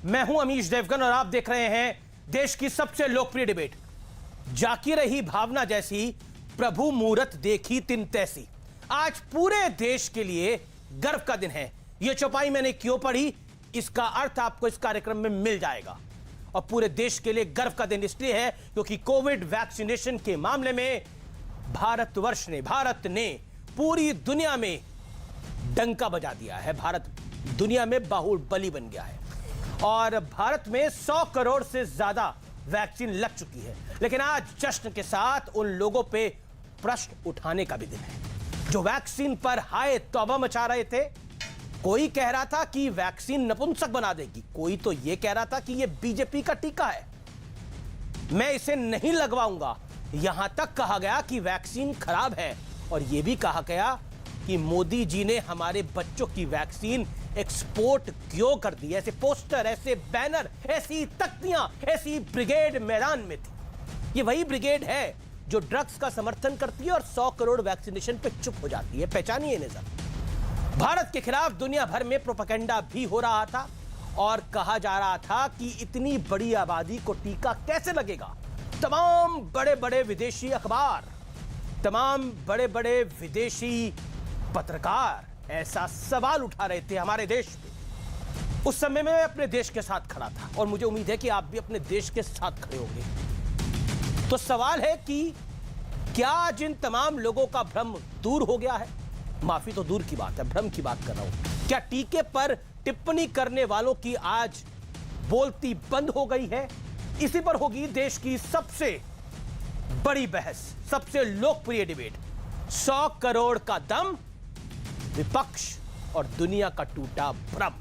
मैं हूं अमीश देवगन और आप देख रहे हैं देश की सबसे लोकप्रिय डिबेट। जाकी रही भावना जैसी, प्रभु मूरत देखी तिन तैसी। आज पूरे देश के लिए गर्व का दिन है। यह चौपाई मैंने क्यों पढ़ी, इसका अर्थ आपको इस कार्यक्रम में मिल जाएगा। और पूरे देश के लिए गर्व का दिन इसलिए है क्योंकि कोविड वैक्सीनेशन के मामले में भारत ने पूरी दुनिया में डंका बजा दिया है। भारत दुनिया में बाहुबली बन गया है और भारत में 100 करोड़ से ज्यादा वैक्सीन लग चुकी है। लेकिन आज जश्न के साथ उन लोगों पे प्रश्न उठाने का भी दिन है जो वैक्सीन पर हाय तौबा मचा रहे थे। कोई कह रहा था कि वैक्सीन नपुंसक बना देगी, कोई तो यह कह रहा था कि यह बीजेपी का टीका है, मैं इसे नहीं लगवाऊंगा। यहां तक कहा गया कि वैक्सीन खराब है और यह भी कहा गया कि मोदी जी ने हमारे बच्चों की वैक्सीन एक्सपोर्ट क्यों कर दी। ऐसे पोस्टर, ऐसे बैनर, ऐसी तख्तियां, ऐसी ब्रिगेड मैदान में थी। ये वही ब्रिगेड है जो ड्रग्स का समर्थन करती है और 100 करोड़ वैक्सीनेशन पे चुप हो जाती है। पहचानिए नजर। भारत के खिलाफ दुनिया भर में प्रोपेगेंडा भी हो रहा था और कहा जा रहा था कि इतनी बड़ी आबादी को टीका कैसे लगेगा। तमाम बड़े बड़े विदेशी अखबार, तमाम बड़े बड़े विदेशी पत्रकार ऐसा सवाल उठा रहे थे हमारे देश पे। उस समय मैं अपने देश के साथ खड़ा था और मुझे उम्मीद है कि आप भी अपने देश के साथ खड़े होंगे। तो सवाल है कि क्या आज इन तमाम लोगों का भ्रम दूर हो गया है? माफी तो दूर की बात है, भ्रम की बात कर रहा हूं। क्या टीके पर टिप्पणी करने वालों की आज बोलती बंद हो गई है? इसी पर होगी देश की सबसे बड़ी बहस, सबसे लोकप्रिय डिबेट। 100 करोड़ का दम, विपक्ष और दुनिया का टूटा भ्रम।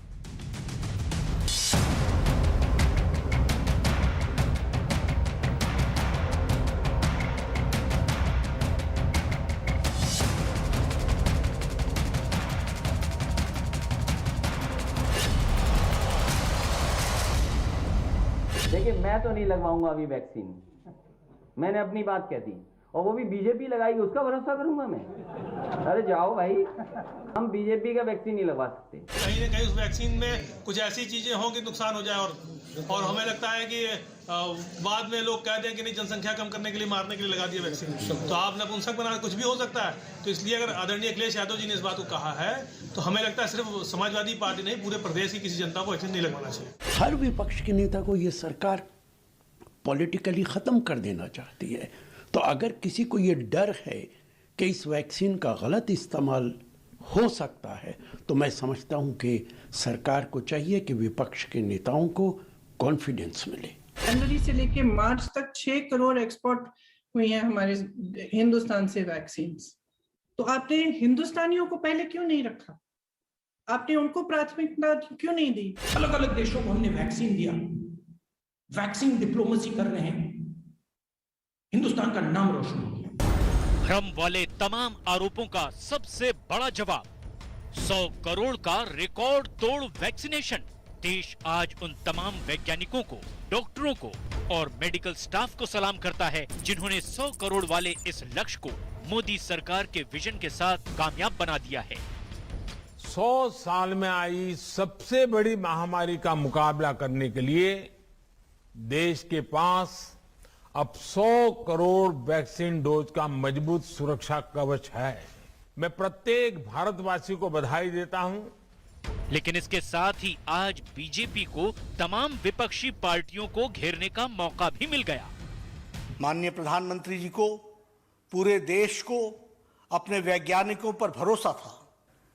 देखिए, मैं तो नहीं लगवाऊंगा अभी वैक्सीन। मैंने अपनी बात कह दी और वो भी बीजेपी लगाएगी, उसका भरोसा करूंगा मैं? अरे जाओ भाई, हम बीजेपी का वैक्सीन नहीं लगवा सकते। कहीं ना कहीं उस वैक्सीन में कुछ ऐसी चीजें हों कि नुकसान हो जाए और हमें लगता है कि बाद में लोग कह दें कि नहीं, जनसंख्या कम करने के लिए, मारने के लिए लगा दिया वैक्सीन, तो आप नपुंसक बना, कुछ भी हो सकता है। तो इसलिए अगर आदरणीय अखिलेश यादव जी ने इस बात को कहा है तो हमें लगता है सिर्फ समाजवादी पार्टी नहीं, पूरे प्रदेश की किसी जनता को वैक्सीन नहीं लगवाना चाहिए। हर विपक्ष के नेता को ये सरकार पॉलिटिकली ख़त्म कर देना चाहती है। तो अगर किसी को ये डर है कि इस वैक्सीन का गलत इस्तेमाल हो सकता है, तो मैं समझता हूं कि सरकार को चाहिए कि विपक्ष के नेताओं को कॉन्फिडेंस मिले। जनवरी से लेके मार्च तक 6 करोड़ एक्सपोर्ट हुई हैं हमारे हिंदुस्तान से वैक्सीन। तो आपने हिंदुस्तानियों को पहले क्यों नहीं रखा? आपने उनको प्राथमिकता क्यों नहीं दी? अलग अलग देशों को हमने वैक्सीन दिया, वैक्सीन डिप्लोमेसी कर रहे हैं, हिंदुस्तान का नाम रोशन हो गया। भ्रम वाले तमाम आरोपों का सबसे बड़ा जवाब 100 करोड़ का रिकॉर्ड तोड़ वैक्सीनेशन। देश आज उन तमाम वैज्ञानिकों को, डॉक्टरों को और मेडिकल स्टाफ को सलाम करता है जिन्होंने 100 करोड़ वाले इस लक्ष्य को मोदी सरकार के विजन के साथ कामयाब बना दिया है। 100 साल में आई सबसे बड़ी महामारी का मुकाबला करने के लिए देश के पास अब 100 करोड़ वैक्सीन डोज का मजबूत सुरक्षा कवच है। मैं प्रत्येक भारतवासी को बधाई देता हूं। लेकिन इसके साथ ही आज बीजेपी को तमाम विपक्षी पार्टियों को घेरने का मौका भी मिल गया। माननीय प्रधानमंत्री जी को, पूरे देश को अपने वैज्ञानिकों पर भरोसा था,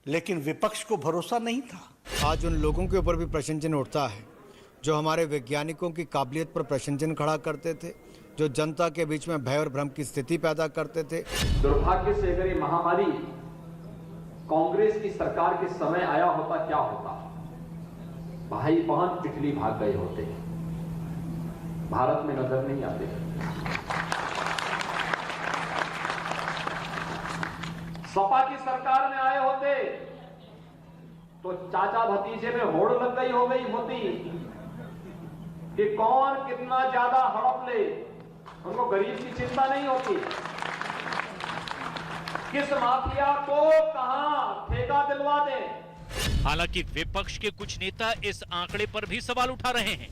लेकिन विपक्ष को भरोसा नहीं था। आज उन लोगों के ऊपर भी प्रश्न चिन्ह उठता है जो हमारे वैज्ञानिकों की काबिलियत पर प्रश्न चिन्ह खड़ा करते थे, जो जनता के बीच में भय और भ्रम की स्थिति पैदा करते थे। दुर्भाग्य से अगर ये महामारी कांग्रेस की सरकार के समय आया होता, क्या होता? भाई बहन इटली भाग गए होते, भारत में नजर नहीं आते। सपा की सरकार में आए होते तो चाचा भतीजे में होड़ लग गई हो गई होती कि कौन कितना ज्यादा हड़प ले। उनको गरीब की चिंता नहीं होती, किस माफिया को कहां ठेका दिलवा दें। हालांकि विपक्ष के कुछ नेता इस आंकड़े पर भी सवाल उठा रहे हैं।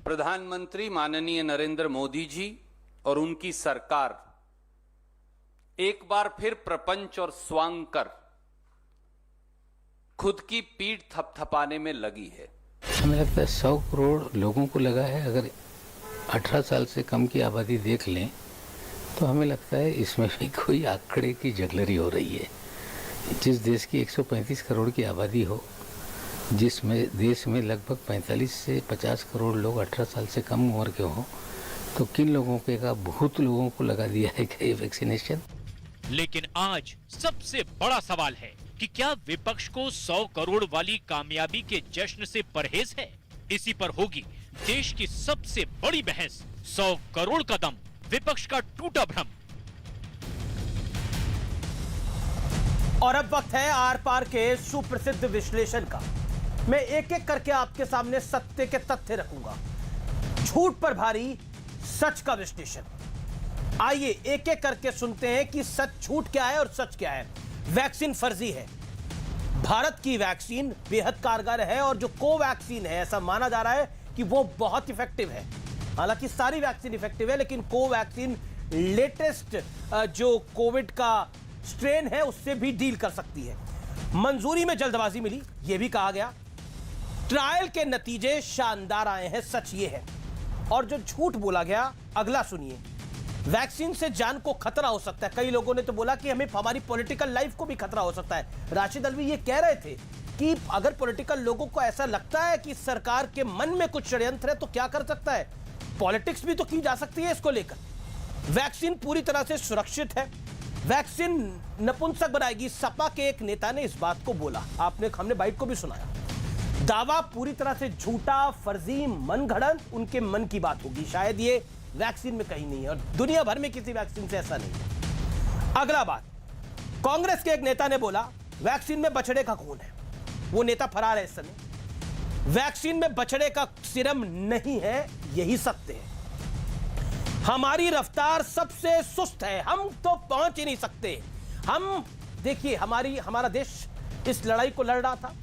प्रधानमंत्री माननीय नरेंद्र मोदी जी और उनकी सरकार एक बार फिर प्रपंच और स्वांग कर खुद की पीठ थपथपाने में लगी है। हमें लगता है 100 करोड़ लोगों को लगा है। अगर 18 साल से कम की आबादी देख लें तो हमें लगता है इसमें भी कोई आंकड़े की जगलरी हो रही है। जिस देश की 135 करोड़ की आबादी हो, जिसमें देश में लगभग 45 से 50 करोड़ लोग 18 साल से कम उम्र के हों, तो किन लोगों के का बहुत लोगों को लगा दिया है क्या ये वैक्सीनेशन? लेकिन आज सबसे बड़ा सवाल है कि क्या विपक्ष को 100 करोड़ वाली कामयाबी के जश्न से परहेज है? इसी पर होगी देश की सबसे बड़ी बहस। 100 करोड़ का दम, विपक्ष का टूटा भ्रम। और अब वक्त है आर पार के सुप्रसिद्ध विश्लेषण का। मैं एक एक करके आपके सामने सत्य के तथ्य रखूंगा, झूठ पर भारी सच का विश्लेषण। आइए एक एक करके सुनते हैं कि सच झूठ क्या है और सच क्या है। वैक्सीन फर्जी है, भारत की वैक्सीन बेहद कारगर है और जो कोवैक्सीन है ऐसा माना जा रहा है कि वो बहुत इफेक्टिव है। हालांकि सारी वैक्सीन इफेक्टिव है, लेकिन कोवैक्सीन लेटेस्ट जो कोविड का स्ट्रेन है उससे भी डील कर सकती है। मंजूरी में जल्दबाजी मिली, यह भी कहा गया। ट्रायल के नतीजे शानदार आए हैं, सच ये है। और जो झूठ बोला गया, अगला सुनिए। वैक्सीन से जान को खतरा हो सकता है। कई लोगों ने तो बोला कि हमें हमारी पॉलिटिकल लाइफ को भी खतरा हो सकता है। राशिद अलवी ये कह रहे थे कि अगर पॉलिटिकल लोगों को ऐसा लगता है कि सरकार के मन में कुछ षड्यंत्र है तो क्या कर सकता है, पॉलिटिक्स भी तो की जा सकती है इसको लेकर। वैक्सीन पूरी तरह से सुरक्षित है, वैक्सीन नपुंसक बनाएगी। सपा के एक नेता ने इस बात को बोला, हमने बाइट को भी सुनाया। दावा पूरी तरह से झूठा, फर्जी, मनगढ़ंत, उनके मन की बात होगी। शायद ये वैक्सीन में कहीं नहीं है और दुनिया भर में किसी वैक्सीन से ऐसा नहीं है। अगला बात, कांग्रेस के एक नेता ने बोला वैक्सीन में बछड़े का खून है। वो नेता फरार है इस समय। वैक्सीन में बछड़े का सीरम नहीं है, यही सत्य है। हमारी रफ्तार सबसे सुस्त है, हम तो पहुंच ही नहीं सकते। हम देखिए, हमारा देश इस लड़ाई को लड़ रहा था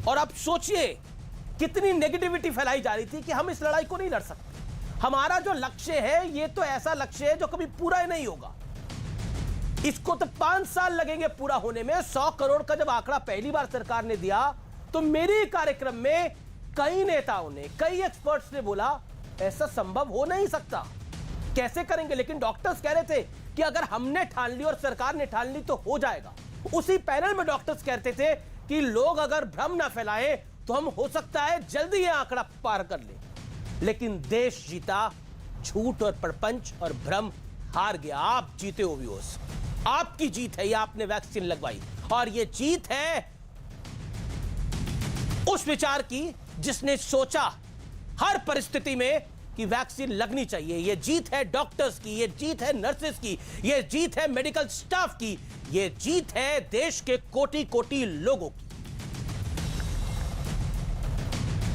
और अब सोचिए कितनी नेगेटिविटी फैलाई जा रही थी कि हम इस लड़ाई को नहीं लड़ सकते। हमारा जो लक्ष्य है ये तो ऐसा लक्ष्य है जो कभी पूरा ही नहीं होगा। इसको तो 5 साल लगेंगे पूरा होने में। 100 करोड़ का जब आंकड़ा पहली बार सरकार ने दिया तो मेरे कार्यक्रम में कई नेताओं ने, कई एक्सपर्ट्स ने बोला ऐसा संभव हो नहीं सकता, कैसे करेंगे। लेकिन डॉक्टर्स कह रहे थे कि अगर हमने ठान ली और सरकार ने ठान ली तो हो जाएगा। उसी पैनल में डॉक्टर्स कहते थे कि लोग अगर भ्रम ना फैलाएं तो हम हो सकता है जल्दी ये आंकड़ा पार कर ले। लेकिन देश जीता, झूठ और प्रपंच और भ्रम हार गया। आप जीते हो व्यूअर्स, आपकी जीत है, ये आपने वैक्सीन लगवाई। और ये जीत है उस विचार की जिसने सोचा हर परिस्थिति में कि वैक्सीन लगनी चाहिए। ये जीत है डॉक्टर्स की, ये जीत है नर्सेस की, ये जीत है मेडिकल स्टाफ की, ये जीत है देश के कोटि कोटि लोगों की।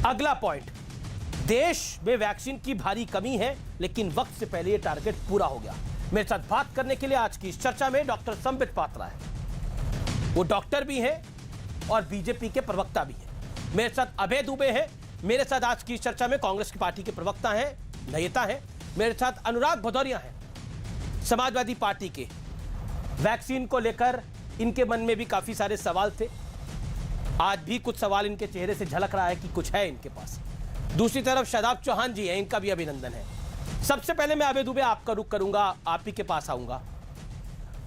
अगला पॉइंट, देश में वैक्सीन की भारी कमी है, लेकिन वक्त से पहले यह टारगेट पूरा हो गया। मेरे साथ बात करने के लिए आज की इस चर्चा में डॉक्टर संबित पात्रा है। वो डॉक्टर भी हैं और बीजेपी के प्रवक्ता भी हैं। मेरे साथ अभय दुबे हैं। मेरे साथ आज की इस चर्चा में कांग्रेस की पार्टी के प्रवक्ता हैं, नेता हैं। मेरे साथ अनुराग भदौरिया हैं, समाजवादी पार्टी के। वैक्सीन को लेकर इनके मन में भी काफी सारे सवाल थे। आज भी कुछ सवाल इनके चेहरे से झलक रहा है कि कुछ है इनके पास। दूसरी तरफ शादाब चौहान जी हैं, इनका भी अभिनंदन है। सबसे पहले मैं अभय दुबे आपका रुख करूंगा, आप ही के पास आऊंगा।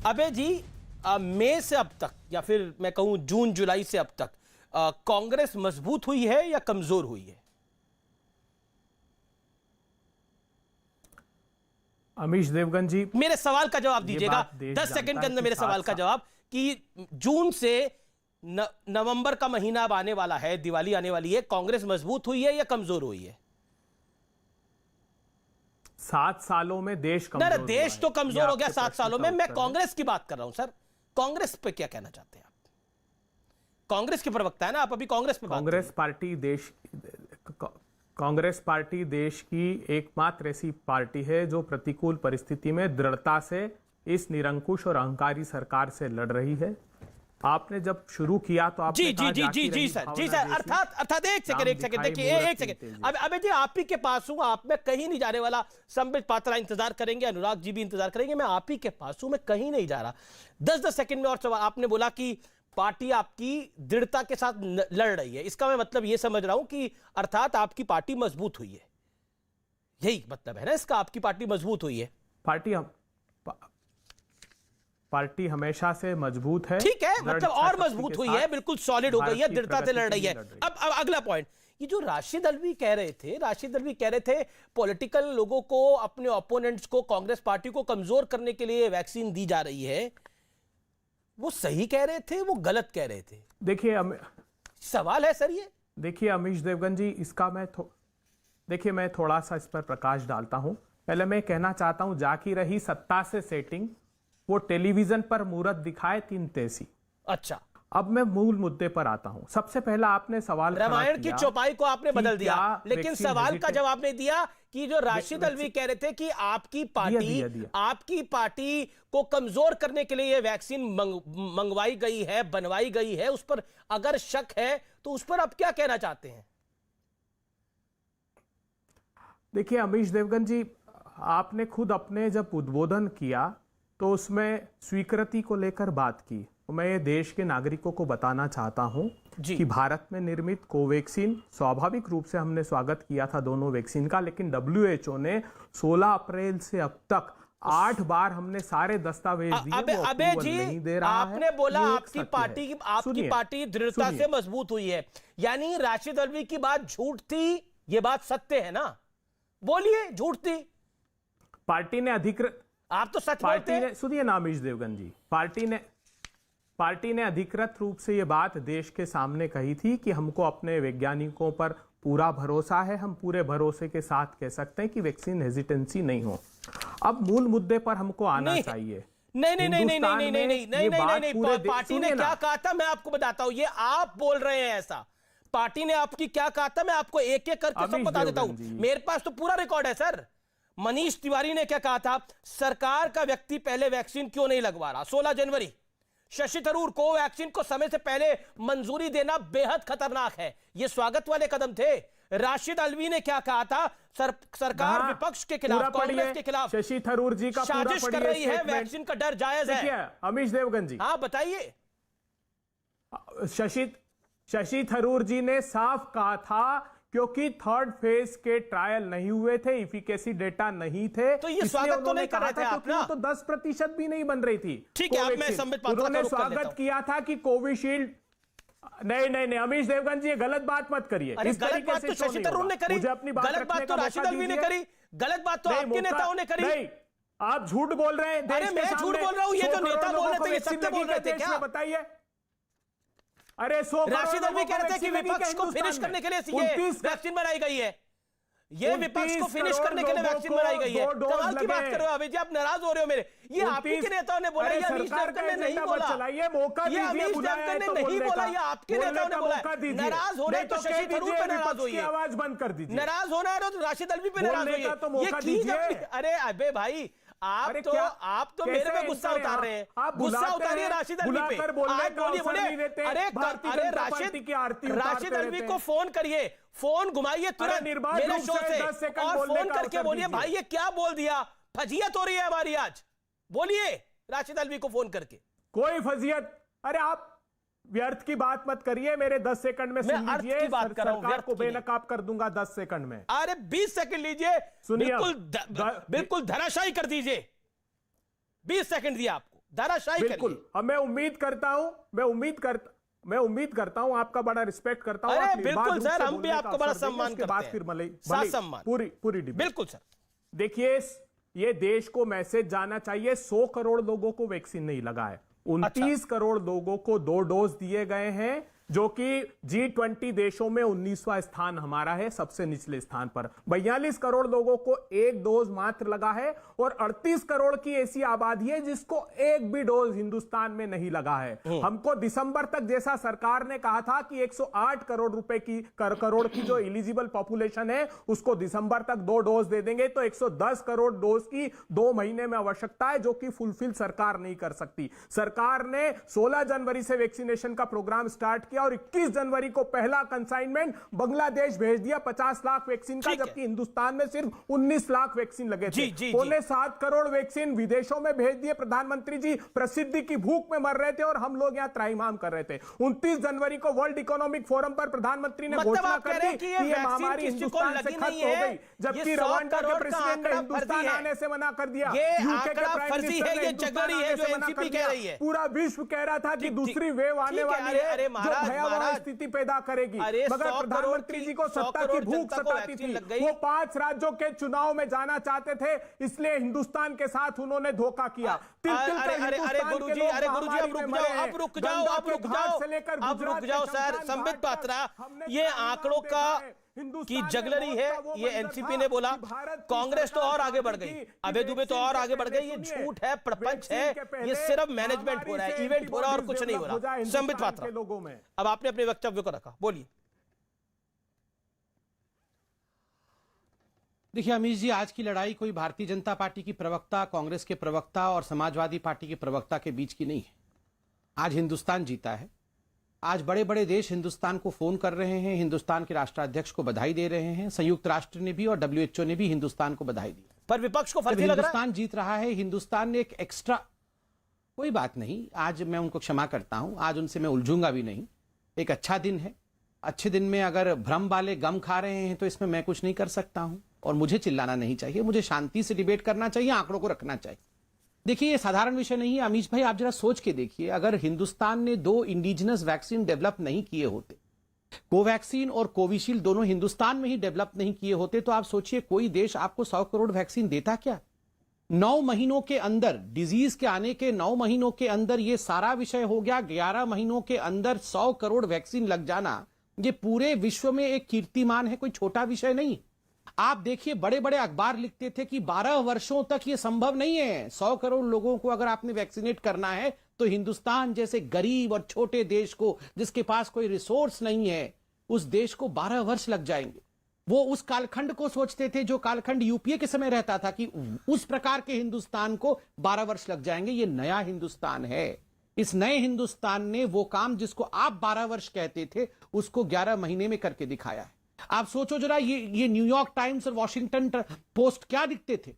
अभय जी, मई से अब तक या फिर मैं कहूं जून जुलाई से अब तक कांग्रेस मजबूत हुई है या कमजोर हुई है? अमीश देवगन जी, मेरे सवाल का जवाब दीजिएगा 10 सेकंड के अंदर। मेरे सवाल का जवाब कि जून से नवंबर का महीना अब आने वाला है, दिवाली आने वाली है, कांग्रेस मजबूत हुई है या कमजोर हुई है? 7 सालों में देश कमजोर हुआ देश है। तो कमजोर हो गया आपके 7 सालों में। प्रश्न का मैं उत्तर है। कांग्रेस की बात कर रहा हूं सर। कांग्रेस पे क्या कहना चाहते हैं आप? कांग्रेस के प्रवक्ता है ना आप, अभी कांग्रेस पे कांग्रेस पार्टी देश की एकमात्र ऐसी पार्टी है जो प्रतिकूल परिस्थिति में दृढ़ता से इस निरंकुश और अहंकारी सरकार से लड़ रही है। आपने जब शुरू किया तो आपने जी कहा जी जी जाती जी जी रही सर भावना जी सर देश में। अर्थात एक सेकंड देखिए एक सेकंड अब जी आप ही के पास हूं, आप में कहीं नहीं जाने वाला। संबित पात्रा इंतजार करेंगे, अनुराग जी भी इंतजार करेंगे, मैं आप ही के पास हूं, मैं कहीं नहीं जा रहा। 10 सेकंड में और सवाल। आपने बोला कि पार्टी आपकी दृढ़ता के साथ लड़ रही है, इसका मैं मतलब यह समझ रहा हूं कि अर्थात आपकी पार्टी मजबूत हुई है, यही मतलब है ना इसका, आपकी पार्टी मजबूत हुई है। पार्टी हमेशा से मजबूत है, ठीक है, मतलब और मजबूत हुई है, बिल्कुल सॉलिड हो गई है, दृढ़ता से लड़ रही है। अब अगला पॉइंट, ये जो राशिद अल्वी कह रहे थे पॉलिटिकल लोगों को, अपने ओपोनेंट्स को, कांग्रेस पार्टी को कमजोर करने के लिए वैक्सीन दी जा रही है, वो सही कह रहे थे, वो गलत कह रहे थे? देखिए सवाल है सर ये। देखिए अमीश देवगन जी, इसका मैं थोड़ा सा इस पर प्रकाश डालता हूं। पहले मैं कहना चाहता हूं, जाकी रही सत्ता से सेटिंग, वो टेलीविजन पर मूरत दिखाए 3 तेसी। अच्छा, अब मैं मूल मुद्दे पर आता हूं। सबसे पहला आपने सवाल रामायण की चौपाई को आपने बदल दिया, लेकिन सवाल का जवाब नहीं दिया कि जो राशिद अल्वी कह रहे थे कि आपकी पार्टी को कमजोर करने के लिए ये वैक्सीन मंगवाई गई है, बनवाई गई है, उस पर अगर शक है तो उस पर आप क्या कहना चाहते हैं? देखिए अमीश देवगन जी, आपने खुद अपने जब उद्बोधन किया तो उसमें स्वीकृति को लेकर बात की। मैं ये देश के नागरिकों को बताना चाहता हूं कि भारत में निर्मित कोवैक्सीन, स्वाभाविक रूप से हमने स्वागत किया था दोनों वैक्सीन का, लेकिन WHO ने 16 अप्रैल से अब तक 8 बार हमने सारे दस्तावेज दिए, अबे जी, नहीं दे रहा आपने है। बोला आपकी पार्टी दृढ़ता से मजबूत हुई है, यानी राशिद अल्वी की बात झूठ थी, ये बात सत्य है ना? बोलिए, झूठ थी? पार्टी ने अधिकृत, आप तो सच बोलते हैं। सुनिए ना अमीश देवगन जी, पार्टी ने अधिकृत रूप से यह बात देश के सामने कही थी कि हमको अपने वैज्ञानिकों पर पूरा भरोसा है, हम पूरे भरोसे के साथ कह सकते हैं कि वैक्सीन हेजिटेंसी नहीं हो। अब मूल मुद्दे पर हमको आना चाहिए। नहीं, पार्टी ने क्या कहा था मैं आपको बताता हूं, ये आप बोल रहे हैं ऐसा। पार्टी ने आपकी क्या कहा था मैं आपको एक एक करके सब बता देता हूं, मेरे पास तो पूरा रिकॉर्ड है सर। मनीष तिवारी ने क्या कहा था, सरकार का व्यक्ति पहले वैक्सीन क्यों नहीं लगवा रहा? 16 जनवरी। शशि थरूर को वैक्सीन को समय से पहले मंजूरी देना बेहद खतरनाक है, ये स्वागत वाले कदम थे। राशिद अल्वी ने क्या कहा था, सरकार विपक्ष के खिलाफ, कांग्रेस के खिलाफ शशि थरूर जी का साजिश कर रही है, वैक्सीन का डर जायज है। अमीश देवगन जी, हाँ बताइए। शशि थरूर जी ने साफ कहा था क्योंकि 3rd फेज के ट्रायल नहीं हुए थे, इफिकेसी डेटा नहीं थे, तो ये स्वागत तो नहीं कर रहे थे आप ना? तो 10% भी नहीं बन रही थी। ठीक है, अब मैं संबित पात्रा उन्होंने स्वागत किया था कि कोविशील्ड। नहीं अमीश देवगन जी, ये गलत बात मत करिए। इस तरीके से शशि थरूर ने करी, गलत बात तो राशिद अल्वी ने करी, गलत बात तो आपके नेताओं ने करी। नहीं, आप झूठ बोल रहे हैं। अरे मैं झूठ बोल रहा हूं, ये जो नेता बोल रहे थे ये सत्य बोल रहे थे क्या? बताइए। अरे राशिद अल्वी कह रहे थे कि विपक्ष को फिनिश करने के लिए ये वैक्सीन बनाई गई है, ये विपक्ष को फिनिश करने के लिए वैक्सीन बनाई गई है। कमाल की बात कर रहे हो अभी जी, आप नाराज हो रहे हो मेरे। ये आप ही के नेताओं ने बोला, ये अमीश देवगन ने नहीं बोला, ये अमीश देवगन ने नहीं बोला, ये आपके नेताओं ने बोला। नाराज हो रहे तो शशि थरूर पे नाराज होइए, आवाज बंद कर दीजिए। नाराज होना है तो राशिद अल्वी पे नाराज होइए। अरे अबे भाई, आप तो मेरे पे गुस्सा उतार रहे हैं, गुस्सा उतारिए राशिद अल्वी पे। आज बोलिए, अरे राशिद अल्वी को फोन करिए, फोन घुमाइए तुरंत मेरे शो से और फोन करके बोलिए भाई ये क्या बोल दिया, फजीयत हो रही है हमारी आज। बोलिए राशिद अल्वी को फोन करके। कोई फजीयत? अरे आप व्यर्थ की बात मत करिए, मेरे 10 सेकंड में सुन लीजिए। की बात कर रहा हूं, सरकार को बेनकाब कर दूंगा 10 सेकंड में। अरे 20 सेकंड लीजिए, बिल्कुल धराशायी कर दीजिए। 20 सेकंड दिया आपको, धराशायी बिल्कुल। अब मैं उम्मीद करता हूं आपका बड़ा रिस्पेक्ट करता हूं। अरे बिल्कुल सर, हम भी आपको बड़ा सम्मान करते हैं, फिर सम्मान पूरी बिल्कुल सर। देखिए, ये देश को मैसेज जाना चाहिए, 100 करोड़ लोगों को वैक्सीन नहीं लगा है, 29 करोड़ लोगों को 2 डोज दिए गए हैं। जो कि G20 देशों में 19वां स्थान हमारा है, सबसे निचले स्थान पर। 42 करोड़ लोगों को एक डोज मात्र लगा है और 38 करोड़ की ऐसी आबादी है जिसको एक भी डोज हिंदुस्तान में नहीं लगा है। हमको दिसंबर तक, जैसा सरकार ने कहा था कि 108 करोड़ रुपए की करोड़ की जो एलिजिबल पॉपुलेशन है उसको दिसंबर तक 2 डोज दे देंगे, तो 110 करोड़ डोज की 2 महीने में आवश्यकता है, जो कि फुलफिल सरकार नहीं कर सकती। सरकार ने 16 जनवरी से वैक्सीनेशन का प्रोग्राम स्टार्ट किया और 21 जनवरी को पहला कंसाइनमेंट बांग्लादेश भेज दिया 50 लाख वैक्सीन का, जबकि हिंदुस्तान में सिर्फ 19 लाख वैक्सीन लगे थे। 7.25 करोड़ वैक्सीन विदेशों में भेज दिए। प्रधानमंत्री जी प्रसिद्धि की भूख में मर रहे थे और हम लोग यहां त्राहिमाम कर रहे थे। 29 जनवरी को वर्ल्ड इकोनॉमिक फोरम पर प्रधानमंत्री ने घोषणा कर दी कि ये महामारी हिंदुस्तान से खत्म हो गई, जबकि रवांडा के प्रेसिडेंट ने हिंदुस्तान आने से मना कर दिया। यूके के प्राइम मिनिस्टर ने हिंदुस्तान आने से मना कर दिया। पूरा विश्व कह रहा था कि दूसरी वेव आने वाली है जो भयावह स्थिति पैदा करेगी, मगर प्रधानमंत्री जी को सत्ता की भूख सताती थी। वो 5 राज्यों के चुनाव में जाना चाहते थे, इसलिए हिंदुस्तान के साथ उन्होंने धोखा किया। सर संबित पात्रा, ये आंकड़ों का की जगलरी है, ये एनसीपी ने बोला। कांग्रेस तो और आगे बढ़ गई, अबे दुबे तो और आगे बढ़ गई। ये झूठ है, प्रपंच है, ये सिर्फ मैनेजमेंट हो रहा है, इवेंट हो रहा है और कुछ नहीं हो रहा। संबित पात्रा, अब आपने अपने वक्तव्य को रखा, बोलिए। देखिए अमीश जी, आज की लड़ाई कोई भारतीय जनता पार्टी की प्रवक्ता, कांग्रेस के प्रवक्ता और समाजवादी पार्टी के प्रवक्ता के बीच की नहीं है। आज हिंदुस्तान जीता है। आज बड़े बड़े देश हिंदुस्तान को फोन कर रहे हैं, हिंदुस्तान के राष्ट्राध्यक्ष को बधाई दे रहे हैं। संयुक्त राष्ट्र ने भी और WHO ने भी हिंदुस्तान को बधाई दी। पर विपक्ष को फर्जी लग रहा है। हिंदुस्तान जीत रहा है, हिंदुस्तान ने एक एक्स्ट्रा, कोई बात नहीं, आज मैं उनको क्षमा करता हूं, आज उनसे मैं उलझूंगा भी नहीं। एक अच्छा दिन है, अच्छे दिन में अगर भ्रम वाले गम खा रहे हैं तो इसमें मैं कुछ नहीं कर सकता हूं और मुझे चिल्लाना नहीं चाहिए, मुझे शांति से डिबेट करना चाहिए, आंकड़ों को रखना चाहिए। देखिए ये साधारण विषय नहीं है अमीश भाई, आप जरा सोच के देखिए, अगर हिंदुस्तान ने 2 इंडिजिनस वैक्सीन डेवलप नहीं किए होते, कोवैक्सीन और कोविशील्ड दोनों हिंदुस्तान में ही डेवलप नहीं किए होते, तो आप सोचिए कोई देश आपको 100 करोड़ वैक्सीन देता क्या? 9 महीनों के अंदर, डिजीज के आने के 9 महीनों के अंदर ये सारा विषय हो गया। 11 महीनों के अंदर 100 करोड़ वैक्सीन लग जाना, ये पूरे विश्व में एक कीर्तिमान है, कोई छोटा विषय नहीं। आप देखिए बड़े बड़े अखबार लिखते थे कि 12 वर्षों तक ये संभव नहीं है। 100 करोड़ लोगों को अगर आपने वैक्सीनेट करना है तो हिंदुस्तान जैसे गरीब और छोटे देश को, जिसके पास कोई रिसोर्स नहीं है, उस देश को 12 वर्ष लग जाएंगे। वो उस कालखंड को सोचते थे जो कालखंड यूपीए के समय रहता था कि उस प्रकार के हिंदुस्तान को 12 वर्ष लग जाएंगे। ये नया हिंदुस्तान है। इस नए हिंदुस्तान ने वो काम जिसको आप 12 वर्ष कहते थे उसको 11 महीने में करके दिखाया है। आप सोचो जरा, ये न्यूयॉर्क टाइम्स और वॉशिंगटन पोस्ट क्या लिखते थे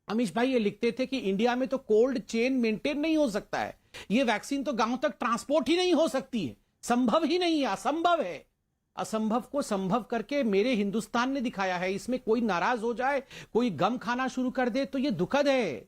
अमीश भाई? ये लिखते थे कि इंडिया में तो कोल्ड चेन मेंटेन नहीं हो सकता है, ये वैक्सीन तो गांव तक ट्रांसपोर्ट ही नहीं हो सकती है, संभव ही नहीं है, असंभव है। असंभव को संभव करके मेरे हिंदुस्तान ने दिखाया है। इसमें कोई नाराज हो जाए, कोई गम खाना शुरू कर दे तो ये दुखद है।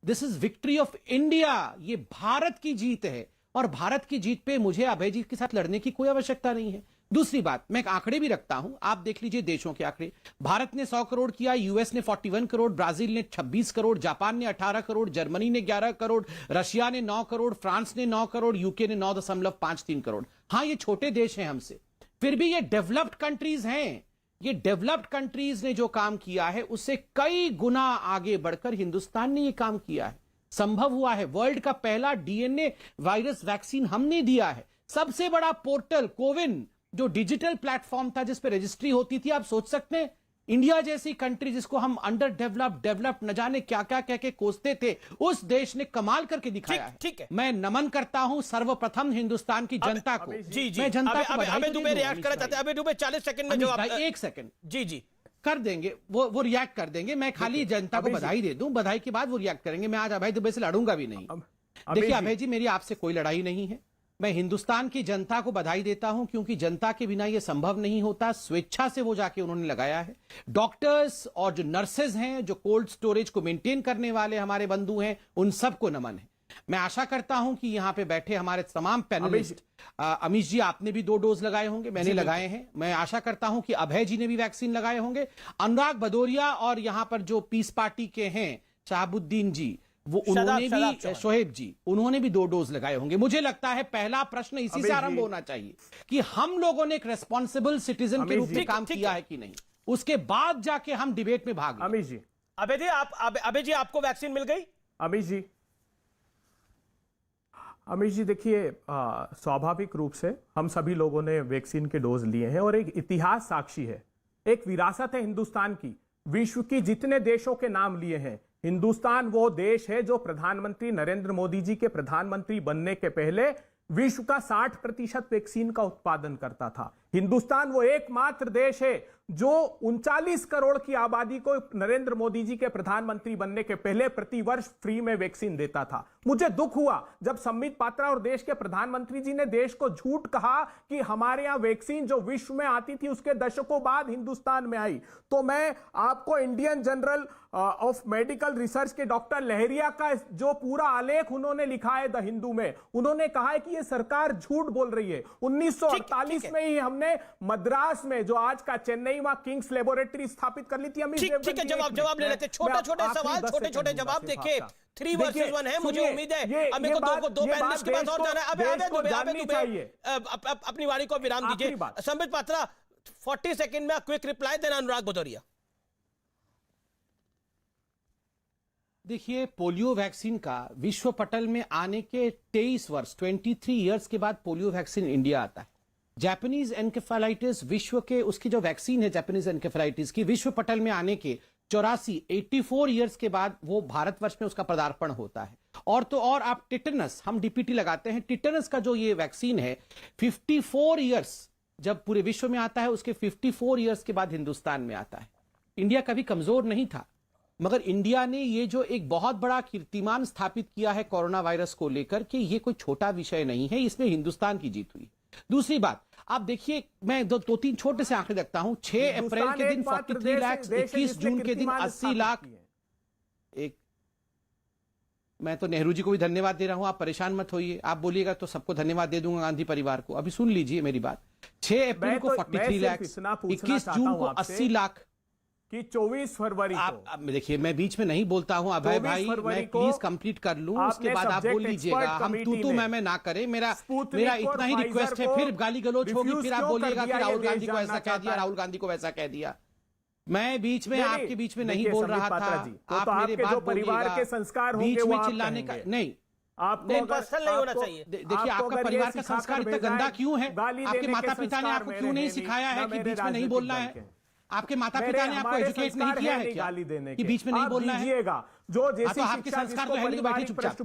This is victory of India, ये भारत की जीत है और भारत की जीत पे मुझे अभय जी के साथ लड़ने की कोई आवश्यकता नहीं है। दूसरी बात, मैं एक आंकड़े भी रखता हूं, आप देख लीजिए देशों के आंकड़े। भारत ने 100 करोड़ किया, यूएस ने 41 करोड़, ब्राजील ने 26 करोड़, जापान ने 18 करोड़, जर्मनी ने 11 करोड़, रशिया ने 9 करोड़, फ्रांस ने 9 करोड़, यूके ने 9.53 करोड़। हां, ये छोटे देश हैं हमसे, फिर भी ये डेवलप्ड कंट्रीज हैं। ये डेवलप्ड कंट्रीज ने जो काम किया है उससे कई गुना आगे बढ़कर हिंदुस्तान ने ये काम किया है, संभव हुआ है। वर्ल्ड का पहला डीएनए वायरस वैक्सीन हमने दिया है। सबसे बड़ा पोर्टल कोविन, जो डिजिटल प्लेटफॉर्म था जिस पे रजिस्ट्री होती थी, आप सोच सकते हैं इंडिया जैसी कंट्री जिसको हम अंडर डेवलप न जाने क्या क्या कह के कोसते थे, उस देश ने कमाल करके दिखाया है। ठीक है, मैं नमन करता हूं सर्वप्रथम हिंदुस्तान की जनता को। जी जी, मैं जनता को अबे दुबे रिएक्ट करना चाहते हैं। अबे दुबे 40 सेकंड में जवाब। 1 सेकंड जी जी कर देंगे, वो रिएक्ट कर देंगे। मैं खाली जनता को बधाई दे दूं, बधाई के बाद वो रिएक्ट करेंगे। मैं आज अभय दुबे से लड़ूंगा भी नहीं। देखिए अभय जी, मेरी आपसे कोई लड़ाई नहीं है। मैं हिंदुस्तान की जनता को बधाई देता हूं क्योंकि जनता के बिना यह संभव नहीं होता। स्वेच्छा से वो जाके उन्होंने लगाया है। डॉक्टर्स और जो नर्सेज हैं, जो कोल्ड स्टोरेज को मेंटेन करने वाले हमारे बंधु हैं, उन सबको नमन है। मैं आशा करता हूं कि यहां पे बैठे हमारे तमाम पैनलिस्ट, अमीश जी आपने भी 2 डोज लगाए होंगे, मैंने लगाए हैं। मैं आशा करता हूं कि अभय जी ने भी वैक्सीन लगाए होंगे। अनुराग भदौरिया और यहां पर जो पीस पार्टी के हैं शहाबुद्दीन जी, वो उन्होंने भी, शोहेब जी, उन्होंने भी 2 डोज लगाए होंगे। मुझे लगता है पहला प्रश्न इसी से आरंभ होना चाहिए कि हम लोगों ने एक रेस्पॉन्सिबल सिटीजन के रूप में काम किया है कि नहीं, उसके बाद जाके हम डिबेट में भाग। अमित जी, अबे जी आपको वैक्सीन मिल गई? अमित जी देखिए, स्वाभाविक रूप से हम सभी लोगों ने वैक्सीन के डोज लिए हैं और एक इतिहास साक्षी है, एक विरासत है हिंदुस्तान की। विश्व की जितने देशों के नाम लिए हैं, हिंदुस्तान वो देश है जो प्रधानमंत्री नरेंद्र मोदी जी के प्रधानमंत्री बनने के पहले विश्व का 60% वैक्सीन का उत्पादन करता था। हिंदुस्तान वो एकमात्र देश है जो 39 करोड़ की आबादी को नरेंद्र मोदी जी के प्रधानमंत्री बनने के पहले प्रतिवर्ष फ्री में वैक्सीन देता था। मुझे दुख हुआ जब संबित पात्रा और देश के प्रधानमंत्री जी ने देश को झूठ कहा कि हमारे यहां वैक्सीन जो विश्व में आती थी उसके दशकों बाद हिंदुस्तान में आई। तो मैं आपको Indian journal of medical research के डॉक्टर लहरिया का जो पूरा आलेख उन्होंने लिखा है द हिंदू में, उन्होंने कहा है कि ये सरकार झूठ बोल रही है। 1948 में ही हमने मद्रास में, जो आज का चेन्नई, वहां किंग्स लेबोरेटरी स्थापित कर ली थी। ठीक है, जवाब ले लेते, छोटे सवाल, छोटे जवाब। देखिए 3 वर्सेस 1 है, मुझे उम्मीद है अब मेरे को 2 पैनलिस्ट के पास और जाना है। अबे अपनी वाणी को विराम दीजिए। संबित पात्रा 40 सेकंड में क्विक रिप्लाई देना। अनुराग भदौरिया, देखिए, पोलियो वैक्सीन का विश्व पटल में आने के 23 ईयर्स के बाद पोलियो वैक्सीन इंडिया आता है। जापानीज एनकेफेलाइटिस विश्व के, उसकी जो वैक्सीन है जापानीज एनकेफेलाइटिस की, विश्व पटल में आने के 84 ईयर्स के बाद वो भारतवर्ष में उसका पदार्पण होता है। और तो और आप टिटेनस, हम डीपीटी लगाते हैं, टिटेनस का जो ये वैक्सीन है 54 ईयर्स जब पूरे विश्व में आता है, उसके 54 ईयर्स के बाद हिंदुस्तान में आता है। इंडिया कभी कमजोर नहीं था, मगर इंडिया ने ये जो एक बहुत बड़ा कीर्तिमान स्थापित किया है कोरोना वायरस को लेकर के, ये कोई छोटा विषय नहीं है, इसमें हिंदुस्तान की जीत हुई। दूसरी बात, आप देखिए, मैं 2-3 छोटे से आंकड़े रखता हूं। 6 अप्रैल के दिन 43 लाख, 21 जून के दिन 80 लाख। मैं तो नेहरू जी को भी धन्यवाद दे रहा हूं, आप परेशान मत होइए। आप बोलिएगा तो सबको धन्यवाद दे दूंगा, गांधी परिवार को। अभी सुन लीजिए मेरी बात। 6 अप्रैल को 43 लाख, 21 जून को 80 लाख कि 24 फरवरी आप देखिए, मैं बीच में नहीं बोलता हूं अभय भाई, मैं प्लीज कंप्लीट कर लूं, उसके बाद आप बोल लीजिएगा। हम तू मैं ना करें, मेरा इतना ही रिक्वेस्ट है। फिर गाली गलौज होगी, फिर आप बोलिएगा कि राहुल गांधी को ऐसा कह दिया, राहुल गांधी को वैसा कह दिया। मैं बीच में आपके बीच में नहीं बोल रहा था, आप मेरे बात परिवार के संस्कार बीच में चिल्लाने का नहीं। आपको पर्सनल नहीं होना चाहिए। देखिए, आपका परिवार का संस्कार इतना गंदा क्यों है? आपके माता पिता ने आपको क्यों नहीं सिखाया है कि बीच में नहीं बोलना है? आपके माता पिता ने आपको एजुकेट नहीं किया है क्या कि बीच में नहीं बोलना है? जो जैसे तो आपके संस्कार तो है नहीं, तो बैठे चुपचाप।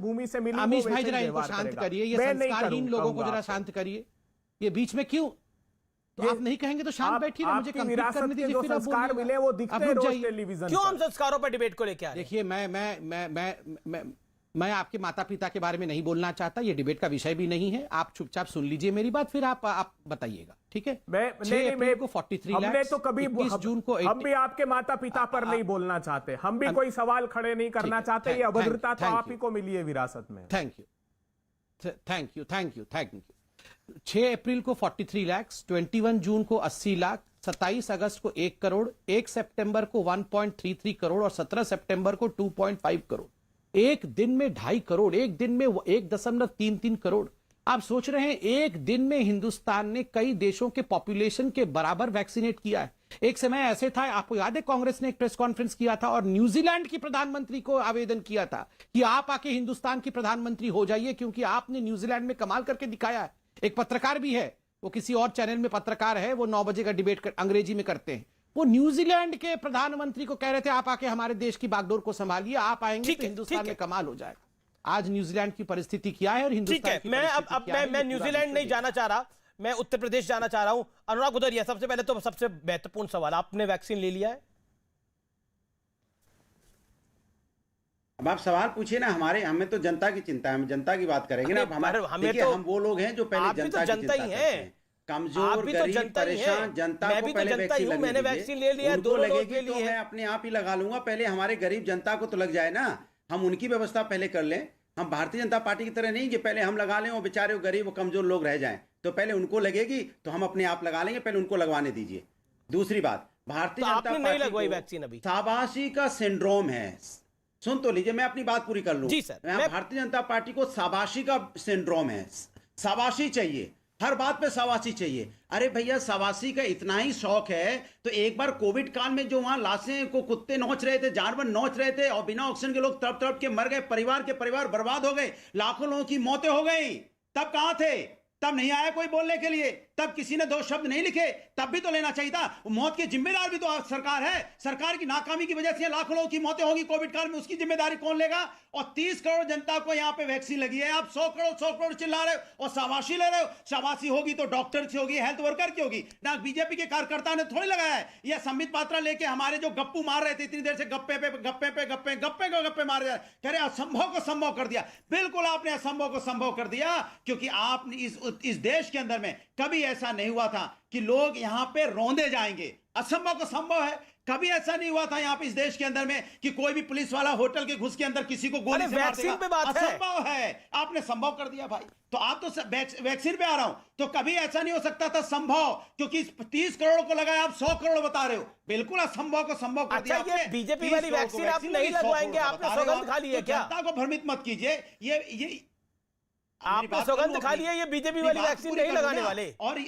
अमीश भाई जरा इनको शांत करिए, ये संस्कारहीन लोगों को जरा शांत करिए। ये बीच में क्यों? तो आप नहीं कहेंगे तो शांत बैठिए ना, मुझे कंप्लीट करने दीजिए, फिर संस्कार मिले वो दिखते हैं रोज टेलीविजन। क्यों हम संस्कारों पर डिबेट को लेके आए? देखिए, मैं आपके माता पिता के बारे में नहीं बोलना चाहता, ये डिबेट का विषय भी नहीं है। आप चुपचाप सुन लीजिए मेरी बात, फिर आप बताइएगा, ठीक है? 6 अप्रैल को 43 लाख, हमने तो कभी 21 जून को हम भी आपके माता पिता पर नहीं बोलना चाहते, हम भी कोई सवाल खड़े नहीं करना चाहते। ये अभद्रता तो आप ही को मिली है विरासत में। Thank you. 6 अप्रैल को 43 लाख, 21 जून को 80 लाख, 27 अगस्त को 1 करोड़, 1 सितंबर को 1.33 करोड़ और 17 सितंबर को 2.5 करोड़। एक दिन में 2.5 करोड़, एक दिन में 1.33 करोड़। आप सोच रहे हैं, एक दिन में हिंदुस्तान ने कई देशों के पॉपुलेशन के बराबर वैक्सीनेट किया है। एक समय ऐसे था, आपको याद है, कांग्रेस ने एक प्रेस कॉन्फ्रेंस किया था और न्यूजीलैंड की प्रधानमंत्री को आवेदन किया था कि आप आके हिंदुस्तान की प्रधानमंत्री हो जाइए, क्योंकि आपने न्यूजीलैंड में कमाल करके दिखाया है। एक पत्रकार भी है, वो किसी और चैनल में पत्रकार है, वो 9 बजे का डिबेट अंग्रेजी में करते हैं। वो न्यूजीलैंड के प्रधानमंत्री को कह रहे थे, आप आके हमारे देश की बागडोर को संभालिए, आप आएंगे तो हिंदुस्तान में कमाल हो जाएगा। आज न्यूजीलैंड की परिस्थिति क्या है और हिंदुस्तान की परिस्थिति क्या है? मैं न्यूजीलैंड नहीं जाना चाह रहा, मैं उत्तर प्रदेश जाना चाह रहा हूं। अनुराग भदौरिया, सबसे पहले तो सबसे महत्वपूर्ण सवाल, आपने वैक्सीन ले लिया है? अब आप सवाल पूछिए ना, हमें तो जनता की चिंता है, हम जनता की बात करेंगे ना। हम वो लोग हैं जो पहले जनता की चिंता करते हैं। कमजोर, गरीब, परेशान जनता को पहले वैक्सीन लगने दीजिए। वैक्सीन ले लिया, उनको लगेगी तो मैं अपने आप ही लगा लूंगा। पहले हमारे गरीब जनता को तो लग जाए ना, हम उनकी व्यवस्था पहले कर लें। हम भारतीय जनता पार्टी की तरह नहीं कि पहले हम लगा लें और बेचारे गरीब और कमजोर लोग रह जाएं, तो पहले उनको लगेगी तो हम अपने आप लगा लेंगे, पहले उनको लगवाने दीजिए। दूसरी बात, भारतीय जनता पार्टी नहीं लगवाई वैक्सीन अभी। शाबाशी का सिंड्रोम है, सुन तो लीजिए, मैं अपनी बात पूरी कर लूं। जी सर। भारतीय जनता पार्टी को शाबाशी का सिंड्रोम है, शाबाशी चाहिए, हर बात पे शाबाशी चाहिए। अरे भैया, शाबाशी का इतना ही शौक है तो एक बार कोविड काल में जो वहां लाशें को कुत्ते नोच रहे थे, जानवर नोच रहे थे और बिना ऑक्सीजन के लोग तड़प तड़प के मर गए, परिवार के परिवार बर्बाद हो गए, लाखों लोगों की मौतें हो गई, तब कहां थे? तब नहीं आया कोई बोलने के लिए, तब किसी ने 2 शब्द नहीं लिखे, तब भी तो लेना चाहिए था। मौत की जिम्मेदार भी तो सरकार है। सरकार की नाकामी की वजह से लाखों लोगों की मौतें होगी कोविड काल में, उसकी जिम्मेदारी कौन लेगा? और 30 करोड़ जनता को यहां पे वैक्सीन लगी है, आप 100 करोड़ चिल्ला रहे हो और शाबाशी ले रहे हो। शाबाशी होगी तो डॉक्टर की होगी, हेल्थ वर्कर की होगी ना, बीजेपी के कार्यकर्ता ने थोड़ी लगाया है। यह संबित पात्रा लेके हमारे जो गप्पू मार रहे थे इतनी देर से, गप्पे मार रहे, कह रहे असंभव को संभव कर दिया। बिल्कुल आपने असंभव को संभव कर दिया, क्योंकि आपने इस देश के अंदर में कभी ऐसा नहीं हुआ था कि लोग यहां पे रौंदे जाएंगे। असंभव को संभव है, कभी ऐसा नहीं हुआ था यहां पे इस देश के अंदर में कि कोई भी पुलिस वाला होटल के घुस के अंदर किसी को गोली से मार देगा। असंभव है, आपने संभव कर दिया भाई। तो आप तो वैक्सीन पे आ रहा हूं, तो कभी ऐसा नहीं हो सकता था संभव, क्योंकि 30 करोड़ को लगाया, आप 100 करोड़ बता रहे हो। बिल्कुल असंभव को संभव कर दिया। अच्छा, ये बीजेपी वाली वैक्सीन आप नहीं लगवाएंगे, आपने सौगंध खा ली है क्या? जनता को भ्रमित मत कीजिए। ये आपने सौगंध खा ली है, ये बीजेपी वाली वैक्सीन नहीं लगाने वाले। और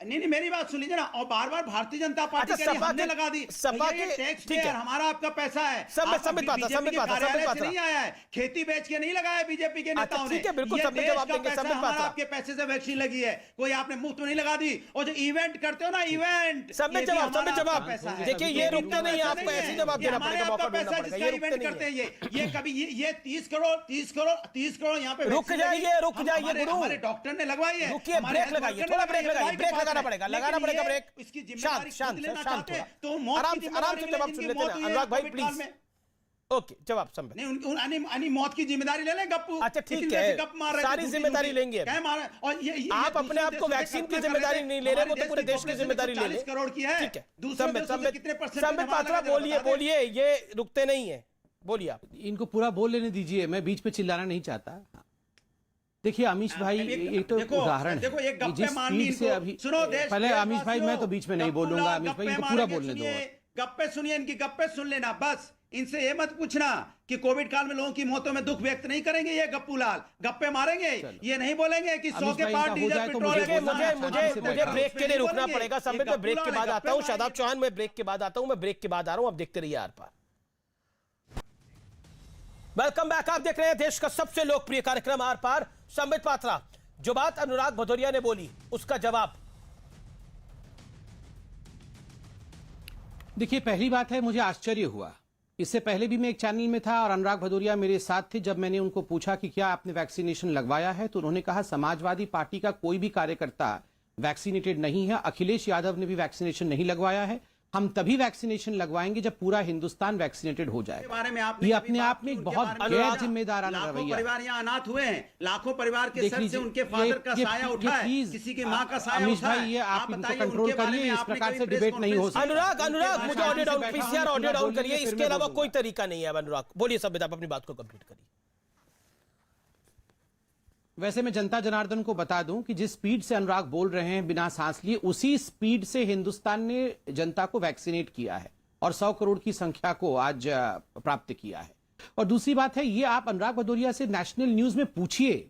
नहीं, मेरी बात सुन लीजिए ना। और बार बार भारतीय जनता पार्टी के लिए हमने लगा दी, सपा के टैक्स पेयर, हमारा आपका पैसा है, संबित पात्रा नहीं आया है, खेती बेच के नहीं लगाया बीजेपी के नेताओं ने। बिल्कुल संबित जवाब देंगे। हमारा आपके पैसे से वैक्सीन लगी है, कोई आपने मुफ्त में नहीं लगा दी। और जो इवेंट करते हो ना, इवेंट, संबित जवाब देखिए, ये रुकते नहीं, आपको ऐसे जवाब देना पड़ेगा, मौका देना पड़ेगा। ये इवेंट करते हैं, ये कभी ये 30 करोड़ यहाँ पे रुक जाइए हमारे डॉक्टर ने लगवाई है। रुकिए, ब्रेक लगाइए, थोड़ा ब्रेक लगाइए, ब्रेक लगाना पड़ेगा ब्रेक। इसकी शांत तो आराम से जवाब सुन लेते हैं अनुराग भाई, प्लीज। ओके, जवाब संबित। नहीं, मौत की जिम्मेदारी ले लें गप्पू। अच्छा ठीक है, सारी जिम्मेदारी लेंगे। आप अपने आप को वैक्सीन की जिम्मेदारी नहीं ले रहे, वो तो पूरे देश की जिम्मेदारी ले लें। करोड़ की है। ठीक है, संबित पात्रा बोलिए, ये रुकते नहीं है, बोलिए आप। इनको पूरा बोल लेने दीजिए, मैं बीच पे चिल्लाना नहीं चाहता। देखिए अमीश भाई, एक तो उदाहरण है जिस स्पीड से अभी, पहले अमीश भाई मैं तो बीच में नहीं बोलूंगा, अमीश भाई इनको पूरा बोलने दो। गप्पे सुनिए, इनकी गप्पे सुन लेना बस। इनसे ये मत पूछना कि कोविड काल में लोगों की मौतों में दुख व्यक्त नहीं करेंगे ये गप्पू लाल, गप्पे मारेंगे, ये नहीं बोलेंगे कि 100 के पार डीजल पेट्रोल। मुझे ब्रेक के लिए रुकना पड़ेगा संबित, मैं ब्रेक के बाद आता हूं। शादाब चौहान, मैं ब्रेक के बाद आता हूं, मैं ब्रेक के बाद आ रहा हूं, अब देखते रहिए आर पार। वेलकम बैक, आप देख रहे हैं देश का सबसे लोकप्रिय कार्यक्रम आर पार। संबित पात्रा, जो बात अनुराग भदौरिया ने बोली उसका जवाब। देखिए, पहली बात है, मुझे आश्चर्य हुआ, इससे पहले भी मैं एक चैनल में था और अनुराग भदौरिया मेरे साथ थे। जब मैंने उनको पूछा कि क्या आपने वैक्सीनेशन लगवाया है, तो उन्होंने कहा समाजवादी पार्टी का कोई भी कार्यकर्ता वैक्सीनेटेड नहीं है, अखिलेश यादव ने भी वैक्सीनेशन नहीं लगवाया है, हम तभी वैक्सीनेशन लगवाएंगे जब पूरा हिंदुस्तान वैक्सीनेटेड हो जाए। ये अपने आप में एक बहुत गैर जिम्मेदाराना रवैया। परिवार यहाँ अनाथ हुए हैं, लाखों परिवार के सर से उनके फादर का साया उठा है, किसी की माँ का साया अमीश भाई, ये आप इनको कंट्रोल करिए, इस प्रकार से डिबेट नहीं हो सकती। अनुराग मुझे audio down, PCR audio down करिए, इसके अलावा कोई तरीका नहीं है। अनुराग बोलिए, संबित आप अपनी बात को कंप्लीट करिए। वैसे मैं जनता जनार्दन को बता दूं कि जिस स्पीड से अनुराग बोल रहे हैं बिना सांस लिए, उसी स्पीड से हिंदुस्तान ने जनता को वैक्सीनेट किया है और 100 करोड़ की संख्या को आज प्राप्त किया है। और दूसरी बात है, ये आप अनुराग भदौरिया से नेशनल न्यूज में पूछिए,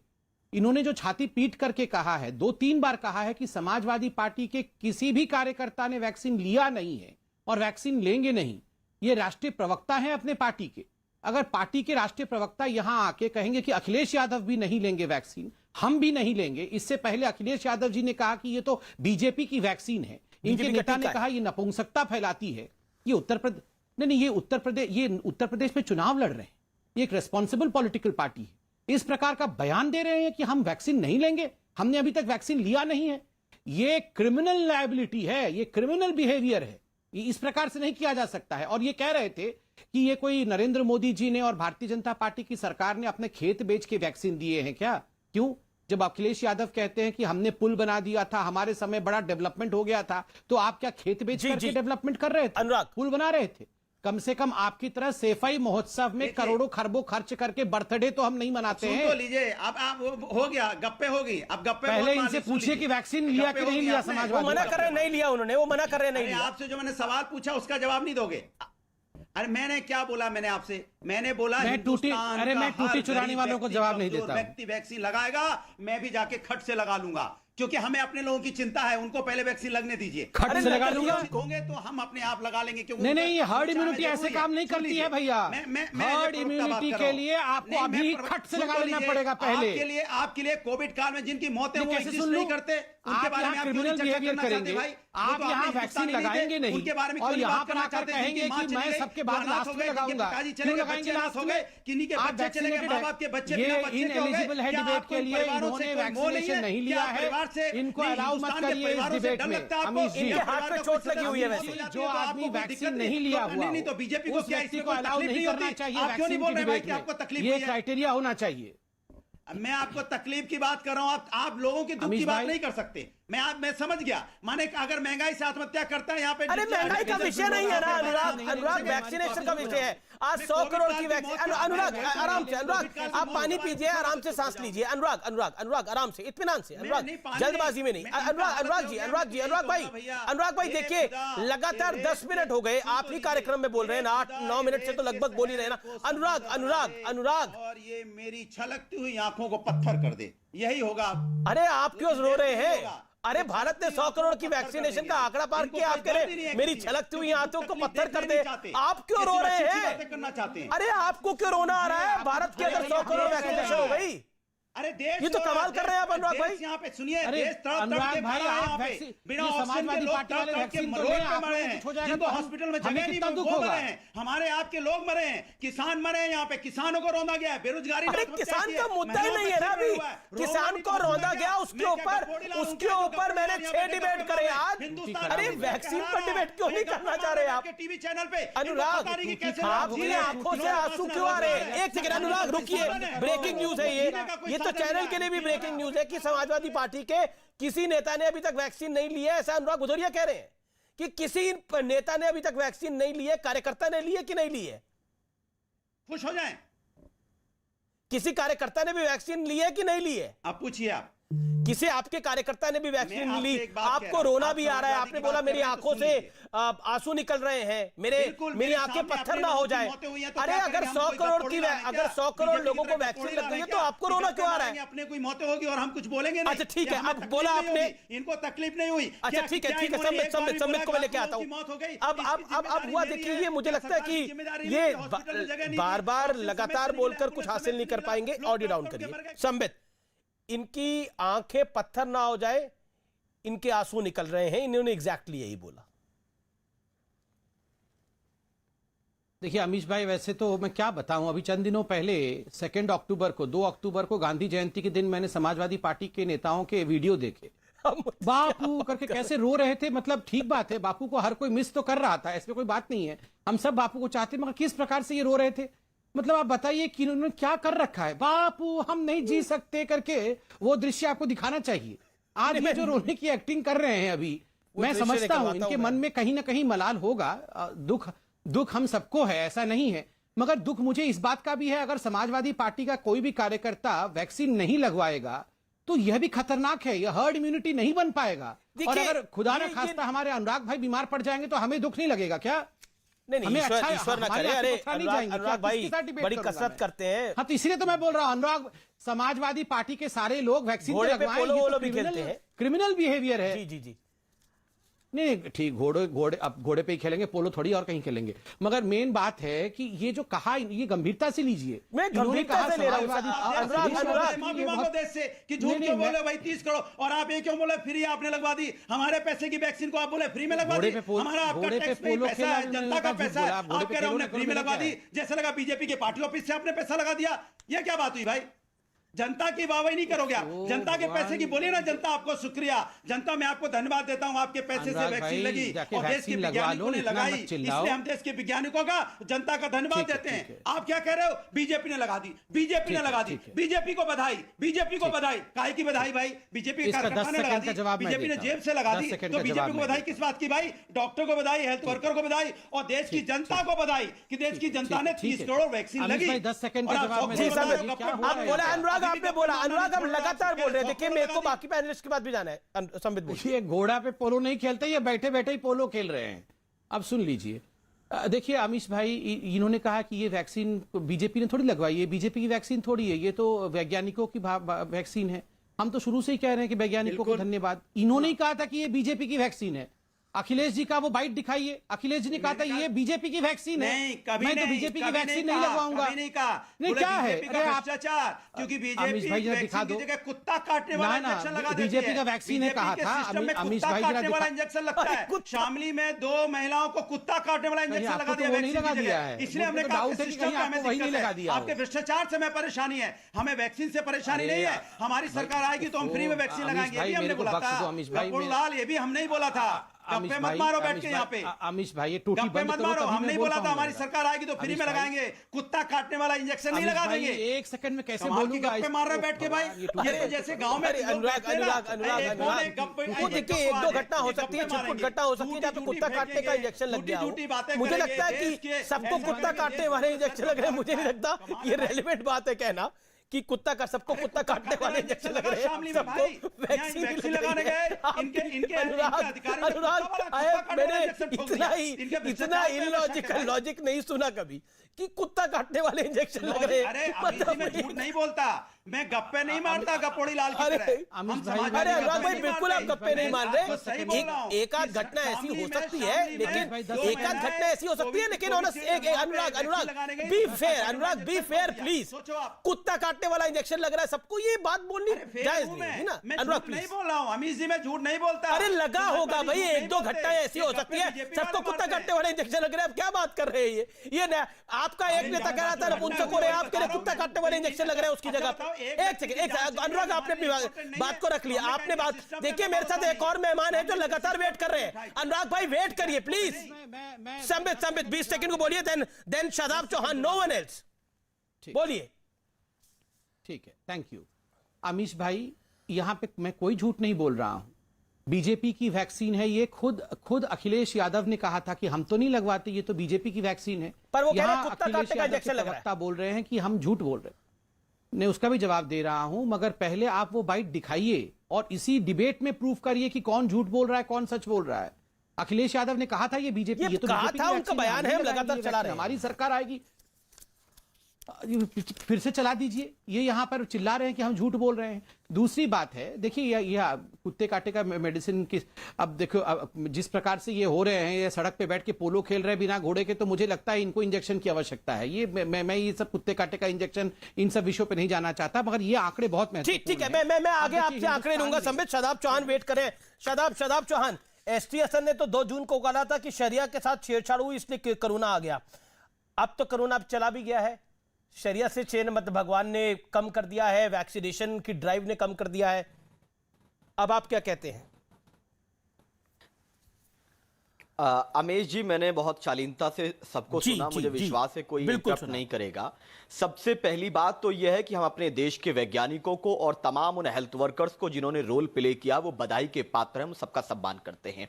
इन्होंने जो छाती पीट करके कहा है, 2-3 बार कहा है कि समाजवादी पार्टी के किसी भी कार्यकर्ता ने वैक्सीन लिया नहीं है और वैक्सीन लेंगे नहीं। ये राष्ट्रीय प्रवक्ता हैं अपने पार्टी के। अगर पार्टी के राष्ट्रीय प्रवक्ता यहां आके कहेंगे कि अखिलेश यादव भी नहीं लेंगे वैक्सीन, हम भी नहीं लेंगे, इससे पहले अखिलेश यादव जी ने कहा कि ये तो बीजेपी की वैक्सीन है, इनके नेता ने कहा ये नपुंसकता फैलाती है। ये उत्तर प्रदेश नहीं, ये उत्तर प्रदेश में चुनाव लड़ रहे हैं, ये एक रेस्पॉन्सिबल पॉलिटिकल पार्टी है। इस प्रकार का बयान दे रहे हैं कि हम वैक्सीन नहीं लेंगे, हमने अभी तक वैक्सीन लिया नहीं है, ये क्रिमिनल लायबिलिटी है, ये क्रिमिनल बिहेवियर है, ये इस प्रकार से नहीं किया जा सकता है। और ये कह रहे थे कि ये कोई नरेंद्र मोदी जी ने और भारतीय जनता पार्टी की सरकार ने अपने खेत बेच के वैक्सीन दिए हैं क्या? क्यों? जब अखिलेश यादव कहते हैं कि हमने पुल बना दिया था, हमारे समय बड़ा डेवलपमेंट हो गया था, तो आप क्या खेत बेच करके डेवलपमेंट कर रहे थे? अनुराग, पुल बना रहे थे? कम से कम आपकी तरह सेफाई महोत्सव में करोड़ों खरबों खर्च करके बर्थडे तो हम नहीं मनाते हैं। तो लीजिए, अब हो गया, गप्पे होगी, अब गप्पे। पहले इनसे पूछिए कि वैक्सीन लिया कि नहीं लिया समाजवादी। वो मना कर रहे नहीं लिया उन्होंने, वो मना कर रहे नहीं लिया। आपसे जो मैंने सवाल पूछा उसका जवाब नहीं दोगे? अरे मैंने क्या बोला, मैंने आपसे, मैंने बोला मैं टूटी, हिंदुस्तान अरे का मैं टूटी हर चुराने गरीब वालों को व्यक्ति, जवाब नहीं कमजोर देता हूं। व्यक्ति वैक्सीन लगाएगा, मैं भी जाके खट से लगा लूंगा, क्योंकि हमें अपने लोगों की चिंता है, उनको पहले वैक्सीन लगने दीजिए। खट से लगा लूंगा होंगे तो हम अपने आप लगा लेंगे, क्योंकि नहीं नहीं, ये हर्ड बचाना इम्यूनिटी ऐसे जरूरी काम नहीं सुन करती लीजिए। है भैया। हर्ड इम्यूनिटी के लिए आपको अभी खट से लगा लेना पड़ेगा पहले। आपके लिए कोविड काल में जिनकी मौतें ये वो कैसे एग्जिस्ट सुन नहीं लो? करते, उनके आप बारे में यहाँ आप क्यों नहीं क्रिमिनल चर्चा बिहेवियर करना चाहते करेंगे, भाई? आप वो तो यहाँ अपने वैक्सीन हिंदुस्तानी लगाएंगे थे, नहीं उनके बारे में और क्यों नहीं यहाँ बात पर करना आकर चाहते? कहेंगे जिनकी माँ कि चली मैं गई, सबके वो बाद अनाथ लास्ट हो में गए, जिनके लगाऊंगा। पिताजी चले क्यों गए, लगाएंगे बच्चे अनाथ लास्ट हो में? गए, किन्हीं के आप बच्चे चले गए, वैक्सीनेटेड माँ बाप के बच्चे ये बिना बच्चे इन के हो गए। एलिजिबल है क्या डिबेट आपको के इन लिए, परिवारों से इन्होंने कोई मोह नहीं वैक्सीनेशन है? नहीं क्या लिया परिवार से है, इनको नहीं, अलाउ मत हिंदुस्तान के करिए इस परिवारों से डिबेट डर में। लगता है आपको? अमित जी, इनके हाथ पे चोट लगी हुई है वैसे। जो आदमी वैक्सीन नहीं लिया हुआ नहीं तो बीजेपी को उस क्या व्यक्ति इसमें को कोई अलाउ तकलीफ नहीं नहीं करना होती? चाहिए आप क्यों नहीं वैक्सीन बोल की रहे भाई डिबेट कि आपको में। तकलीफ ये हुई है? क्राइटेरिया होना चाहिए। मैं आपको तकलीफ की बात कर रहा हूं, आप लोगों की दुख की अमीश बात भाई। नहीं कर सकते। मैं समझ गया, माने अगर महंगाई से आत्महत्या करता है यहाँ पे, अरे महंगाई का विषय नहीं है ना अनुराग, वैक्सीनेशन का विषय है। आज 100 करोड़ की वैक्सीन। अनुराग आराम से, अनुराग आप पानी पीजिए, आराम से सांस लीजिए। अनुराग आराम से, इत्मीनान से, अनुराग जल्दबाजी में नहीं। अनुराग भाई देखिए, लगातार 10 मिनट हो गए, आप ही कार्यक्रम में बोल रहे हैं ना, 8-9 मिनट से तो लगभग बोल ही रहे ना। अनुराग और ये मेरी छलकती हुई आंखों को पत्थर कर दे, यही होगा। अरे आप क्यों रो रहे हैं? अरे भारत ने 100 करोड़ की वैक्सीनेशन का आंकड़ा पार किया, आप कह रहे हैं मेरी छलकती हुई आंखों को पत्थर कर दे। आप क्यों रो रहे हैं? करना चाहते हैं? अरे आपको क्यों रोना आ रहा है? भारत के अंदर 100 करोड़ वैक्सीनेशन हो गई। अरे देश ये तो कमाल कर रहे हैं आप अनुराग भाई। यहाँ पे सुनिए, अरे देश तड़प अनुराग के भाई, मर रहे हैं आप यहाँ पे। वैक्सीन- बिना ये ऑक्सीजन के समाजवादी लोग पार्टी वाले तड़प के वैक्सीन तो रोड ले, पे आप मरे लोगों हैं, को कुछ हो जाएगा जिनको तो हम- हॉस्पिटल में हमें जगह नहीं, कितना वो दुख मरे होगा। हैं। हमारे आपके लोग मरे हैं, किसान मरे हैं, यहाँ पे किसानों को रौंदा गया है, बेरोजगारी ने अरे आत्महत्या किसान की का है, मुद्दा ही महिलाओं नहीं पे है ना छेड़ अभी। हुआ है, किसान को रौंदा गया, उसके ऊपर मैंने 6 डिबेट करे आज। अरे वैक्सीन पर डिबेट क्यों नहीं करना चाह रहे आप? टीवी चैनल पे अनुराग, आपकी आंखों से आंसू क्यों आ रहे हैं? एक सेकंड अनुराग रुकिए, ब्रेकिंग न्यूज है ये तो चैनल के लिए भी ब्रेकिंग न्यूज है कि समाजवादी पार्टी के किसी नेता ने अभी तक वैक्सीन नहीं ली है, ऐसा अनुराग भदौरिया कह रहे हैं कि किसी नेता ने अभी तक वैक्सीन नहीं ली है। कार्यकर्ता ने ली है कि नहीं ली है? खुश हो जाएं। किसी कार्यकर्ता ने भी वैक्सीन ली है कि नहीं ली है? आप पूछिए। आप किसी आपके कार्यकर्ता ने भी वैक्सीन मैं ली? आपसे एक बात कह आपको रहा हूं, रोना आप भी आ रहा है, समाजवादी आपने की बोला बात मेरी कर रहे हैं तो आंखों से सुन आंसू निकल रहे हैं, बिल्कुल, मेरी मेरे आंखें सामने पत्थर अपने ना हो लोगों की जाए। मौतें हुई हैं तो अरे क्या अगर करें? हम 100 कोई करोड़ गठोड़ी की ला रहे हैं अगर क्या? 100 करोड़ बीजेपी लोगों की को तरह वैक्सीन गठोड़ी लग ला गई रहे है हैं तो क्या? आपको रोना क्यों आ रहा है? अपने कोई मौतें होगी और हम कुछ बोलेंगे नहीं। अच्छा ठीक है, ये हमें अब तकलीफ बोला नहीं आपने। होगी, इनको तकलीफ नहीं हुई। अच्छा क्या- ठीक है, क्या ठीक है, इन्होंने संबित एक बार भी संबित बोला को मैं कि लेके आता लोगों की मौत हो गई? हूं। अब हुआ देखिए, ये मुझे लगता है कि ये बार बार लगातार बोलकर कुछ हासिल नहीं कर पाएंगे। ऑडियो डाउन करिए संबित। इनकी आंखें पत्थर ना हो जाए, इनके आंसू निकल रहे हैं, इन्होंने एग्जैक्टली यही बोला। देखिए अमीश भाई, वैसे तो मैं क्या बताऊं, अभी चंद दिनों पहले 2 अक्टूबर को 2 अक्टूबर को गांधी जयंती के दिन मैंने समाजवादी पार्टी के नेताओं के वीडियो देखे। बापू करके कैसे रो रहे थे। मतलब ठीक बात है, बापू को हर कोई मिस तो कर रहा था, इसमें कोई बात नहीं है, हम सब बापू को चाहते, मगर किस प्रकार से ये रो रहे थे? मतलब आप बताइए कि उन्होंने क्या कर रखा है। बापू हम नहीं जी सकते करके वो दृश्य आपको दिखाना चाहिए। आज में जो रोने की एक्टिंग कर रहे हैं अभी, मैं समझता हूं इनके मन में कहीं ना कहीं मलाल होगा। दुख हम सबको है, ऐसा नहीं है, मगर दुख मुझे इस बात का भी है, अगर समाजवादी पार्टी का कोई भी कार्यकर्ता वैक्सीन नहीं लगवाएगा तो यह भी खतरनाक है, यह हर्ड इम्यूनिटी नहीं बन पाएगा। और अगर खुदा ना खास्ता हमारे अनुराग भाई बीमार पड़ जाएंगे तो हमें दुख नहीं लगेगा क्या? नहीं, ईश्वर ना करे। अरे अनुराग भाई बड़ी कसरत करते हैं। हाँ, तो इसलिए तो मैं बोल रहा हूँ, अनुराग समाजवादी पार्टी के सारे लोग वैक्सीन क्रिमिनल बिहेवियर है। जी जी जी, नहीं ठीक, घोड़े पे ही खेलेंगे, पोलो थोड़ी और कहीं खेलेंगे। मगर मेन बात है कि ये जो कहा, ये गंभीरता से लीजिए। मैं गंभीरता से ले रहा हूं। अनुराग माफी मांगो देश से कि झूठ क्यों बोले भाई 30 करोड़, और आप ये क्यों बोले फ्री आपने लगवा दी? हमारे पैसे की वैक्सीन को आप बोले फ्री में लगवा दी। हमारा आपका टैक्स पे पैसा है, जनता का पैसा है, आप कह रहे हो हमने फ्री में लगवा दी। जैसे लगा बीजेपी के पार्टी ऑफिस से आपने पैसा लगा दिया। ये क्या बात हुई भाई? जनता की वाहवाही नहीं करोगे आप, जनता के पैसे की बोलिए ना। जनता आपको शुक्रिया, जनता मैं आपको धन्यवाद देता हूं, आपके पैसे से वैक्सीन लगी और देश के वैज्ञानिकों ने लगाई, इसलिए हम देश के वैज्ञानिकों का, जनता का धन्यवाद देते हैं। आप क्या कह रहे हो? बीजेपी ने लगा दी, बीजेपी ने लगा दी, बीजेपी को बधाई, बीजेपी को बधाई। काहे की बधाई भाई? बीजेपी के कार्यकर्ता ने लगा दी, बीजेपी ने जेब से लगा दी, तो बीजेपी को बधाई किस बात की भाई? डॉक्टर को बधाई, हेल्थ वर्कर को बधाई और देश की जनता को बधाई कि देश की जनता ने 30 करोड़ वैक्सीन लगी। 10 सेकंड का जवाब आप बोला अनुराग, आपने बोला अनुराग, हम लगातार बोल रहे थे कि मेरे को बाकी पैनलिस्ट के बाद भी जाना है। संबित बोलिए। घोड़ा पे पोलो नहीं खेलते, ये बैठे बैठे ही पोलो खेल रहे हैं। अब सुन लीजिए, देखिए अमीश भाई, इन्होंने कहा कि ये वैक्सीन बीजेपी ने थोड़ी लगवाई है, बीजेपी की वैक्सीन थोड़ी है, ये तो वैज्ञानिकों की वैक्सीन है। हम तो शुरू से ही कह रहे हैं कि वैज्ञानिकों को धन्यवाद। इन्होंने ही कहा था कि ये बीजेपी की वैक्सीन है। अखिलेश जी का वो बाइट दिखाइए, अखिलेश जी ने कहा था ये बीजेपी की वैक्सीन है। नहीं, कभी मैं तो नहीं, बीजेपी की कभी वैक्सीन नहीं नहीं कहा, लगवाऊंगा। कभी नहीं कहा। नहीं, बोले क्या है? बीजेपी का भ्रष्टाचार, क्योंकि बीजेपी भाई जरा दिखा वैक्सीन दो की जगह कुत्ता काटने वाला ना, इंजेक्शन लगा देती है। बीजेपी का वैक्सीन है कहा बीजेपी के था। सिस्टम में अमीश कुत्ता भाई जरा काटने वाला दिखा- इंजेक्शन लगता है। शामली में 2 महिलाओं को कुत्ता काटने वाला इंजेक्शन आपको लगा तो दिया वो नहीं वैक्सीन लगा की दिया जगह। है। इसलिए हमने मुझे तो कहा डाउट है कि सिस्टम कहीं में हमें आपको वही नहीं दिक्कत लगा है। दिया हो। आपके भ्रष्टाचार से हमें परेशानी है, हमें वैक्सीन से परेशानी नहीं है। हमारी सरकार आएगी तो हम फ्री में वैक्सीन लगाएंगे, ये भी हमने बोला था। लाल, ये भी हम नहीं बोला था। गप्पे मत मारो बैठ के यहाँ पे। अमीश भाई ये टूटी गप्पे बंद मत करो, मारो, तभी हम मैं नहीं बोल बोला था पाऊंगा। हमारी सरकार आएगी तो फ्री में लगाएंगे। कुत्ता काटने वाला इंजेक्शन नहीं अमीश लगा भाई, देंगे। एक सेकंड में कैसे कमाल की बोलूंगा? गप्पे मार रहे बैठ के भाई। ये तो जैसे गांव में लोग अनुराग बैठते हैं ना, अनुराग अनुराग एक अनुराग बोले गप्पे- वो देखिए, एक दो घटना हो सकती है, गप्पे छिटपुट मारेंगे। घटना हो सकती है जहाँ पे झूठी कुत्ता काटने का फेंकेंगे, इंजेक्शन लग गया हो। झूठी बातें मुझे करेंगे, लगता है देश कि के सबको ऐसे कुत्ता बनेंगे, काटने वाले इंजेक्शन लग रहे हैं। मुझे नहीं लगता ये रेलिवेंट बात है कहना कि कुत्ता का सबको कुत्ता काटने वाले इंजेक्शन लग रहे हैं, सबको वैक्सीन लगाने गए। इनके अनुराग मैंने इतना इलॉजिकल लॉजिक नहीं सुना कभी कि कुत्ता काटने वाले इंजेक्शन लग रहे हैं। अरे अमीश जी, मैं झूठ नहीं बोलता, मैं गप्पे नहीं मारता गप्पोड़ी लाल की तरह। अरे अनुराग भाई, बिल्कुल आप गप्पे नहीं मान रहे। एक आध घटना ऐसी हो सकती है, लेकिन एक आध घटना ऐसी हो सकती है, लेकिन Anurag be fair, Anurag be fair please. कुत्ता काटने वाला इंजेक्शन लग रहा है सबको, ये बात बोलनी जायज नहीं है ना अनुराग नहीं बोल रहा हूँ अमीश जी, मैं झूठ नहीं बोलता। अरे लगा होगा भाई, एक दो घटनाएं ऐसी हो सकती है, सबको कुत्ता काटने वाले इंजेक्शन लग रहे हैं। आप क्या बात कर रहे हैं? ये आपका एक नेता कह रहा था नपुंसक हो रहे हैं, आपके लिए कुत्ता काटने वाले इंजेक्शन लग रहे हैं उसकी जगह पे। एक सेकंड अनुराग, आपने अपनी बात को रख लिया, आपने बात। देखिए मेरे साथ एक और मेहमान है जो लगातार वेट कर रहे हैं। अनुराग भाई वेट करिए प्लीज। संबित 20 सेकंड को बोलिए, then Shadab Chauhan, no one else. बोलिए। ठीक है, थैंक यू अमीश भाई। यहां पे मैं कोई झूठ नहीं बोल रहा हूं। बीजेपी की वैक्सीन है ये, खुद अखिलेश यादव ने कहा था कि हम तो नहीं लगवाते, ये तो बीजेपी की वैक्सीन है। पर वो कह रहे यहाँ कुत्ता अखिलेश काटने का यादव इंजेक्शन के लग रहा है। प्रवक्ता बोल रहे हैं कि हम झूठ बोल रहे हैं। ने उसका भी जवाब दे रहा हूं, मगर पहले आप वो बाइट दिखाइए और इसी डिबेट में प्रूफ करिए कि कौन झूठ बोल रहा है, कौन सच बोल रहा है। अखिलेश यादव ने कहा था ये बीजेपी, ये तो कहा बीजेपी था, की उनका वैक्सीन है, बयान हम है, हम नहीं लगातार लगाएंगे चला वैक्सीन, रहे हैं। हमारी सरकार आएगी फिर से चला दीजिए। ये यहां पर चिल्ला रहे हैं कि हम झूठ बोल रहे हैं। दूसरी बात है, देखिए यह कुत्ते काटे का मेडिसिन की, अब देखो जिस प्रकार से ये हो रहे हैं, ये सड़क पे बैठ के पोलो खेल रहे हैं बिना घोड़े के, तो मुझे लगता है इनको इंजेक्शन की आवश्यकता है। ये मैं ये सब कुत्ते काटे का इंजेक्शन, इन सब विषयों पे नहीं जाना चाहता, मगर ये आंकड़े बहुत महत्वपूर्ण ठीक है, मैं आगे आपसे आंकड़े लूंगा। संबित, शादाब चौहान वेट करें। शादाब चौहान, एसटी हसन ने तो 2 जून को कहा था कि शरिया के साथ छेड़छाड़ हुई इसलिए कोरोना आ गया। अब तो कोरोना अब चला भी गया है, शरिया से चेन मत भगवान ने कम कर दिया है, वैक्सीनेशन की ड्राइव ने कम कर दिया है। अब आप क्या कहते हैं? अमेश जी, मैंने बहुत शालीनता से सबको सुना, मुझे विश्वास है कोई इंटरप्ट नहीं करेगा। सबसे पहली बात तो यह है कि हम अपने देश के वैज्ञानिकों को और तमाम उन हेल्थ वर्कर्स को जिन्होंने रोल प्ले किया, वो बधाई के पात्र हैं, हम सबका सम्मान करते हैं।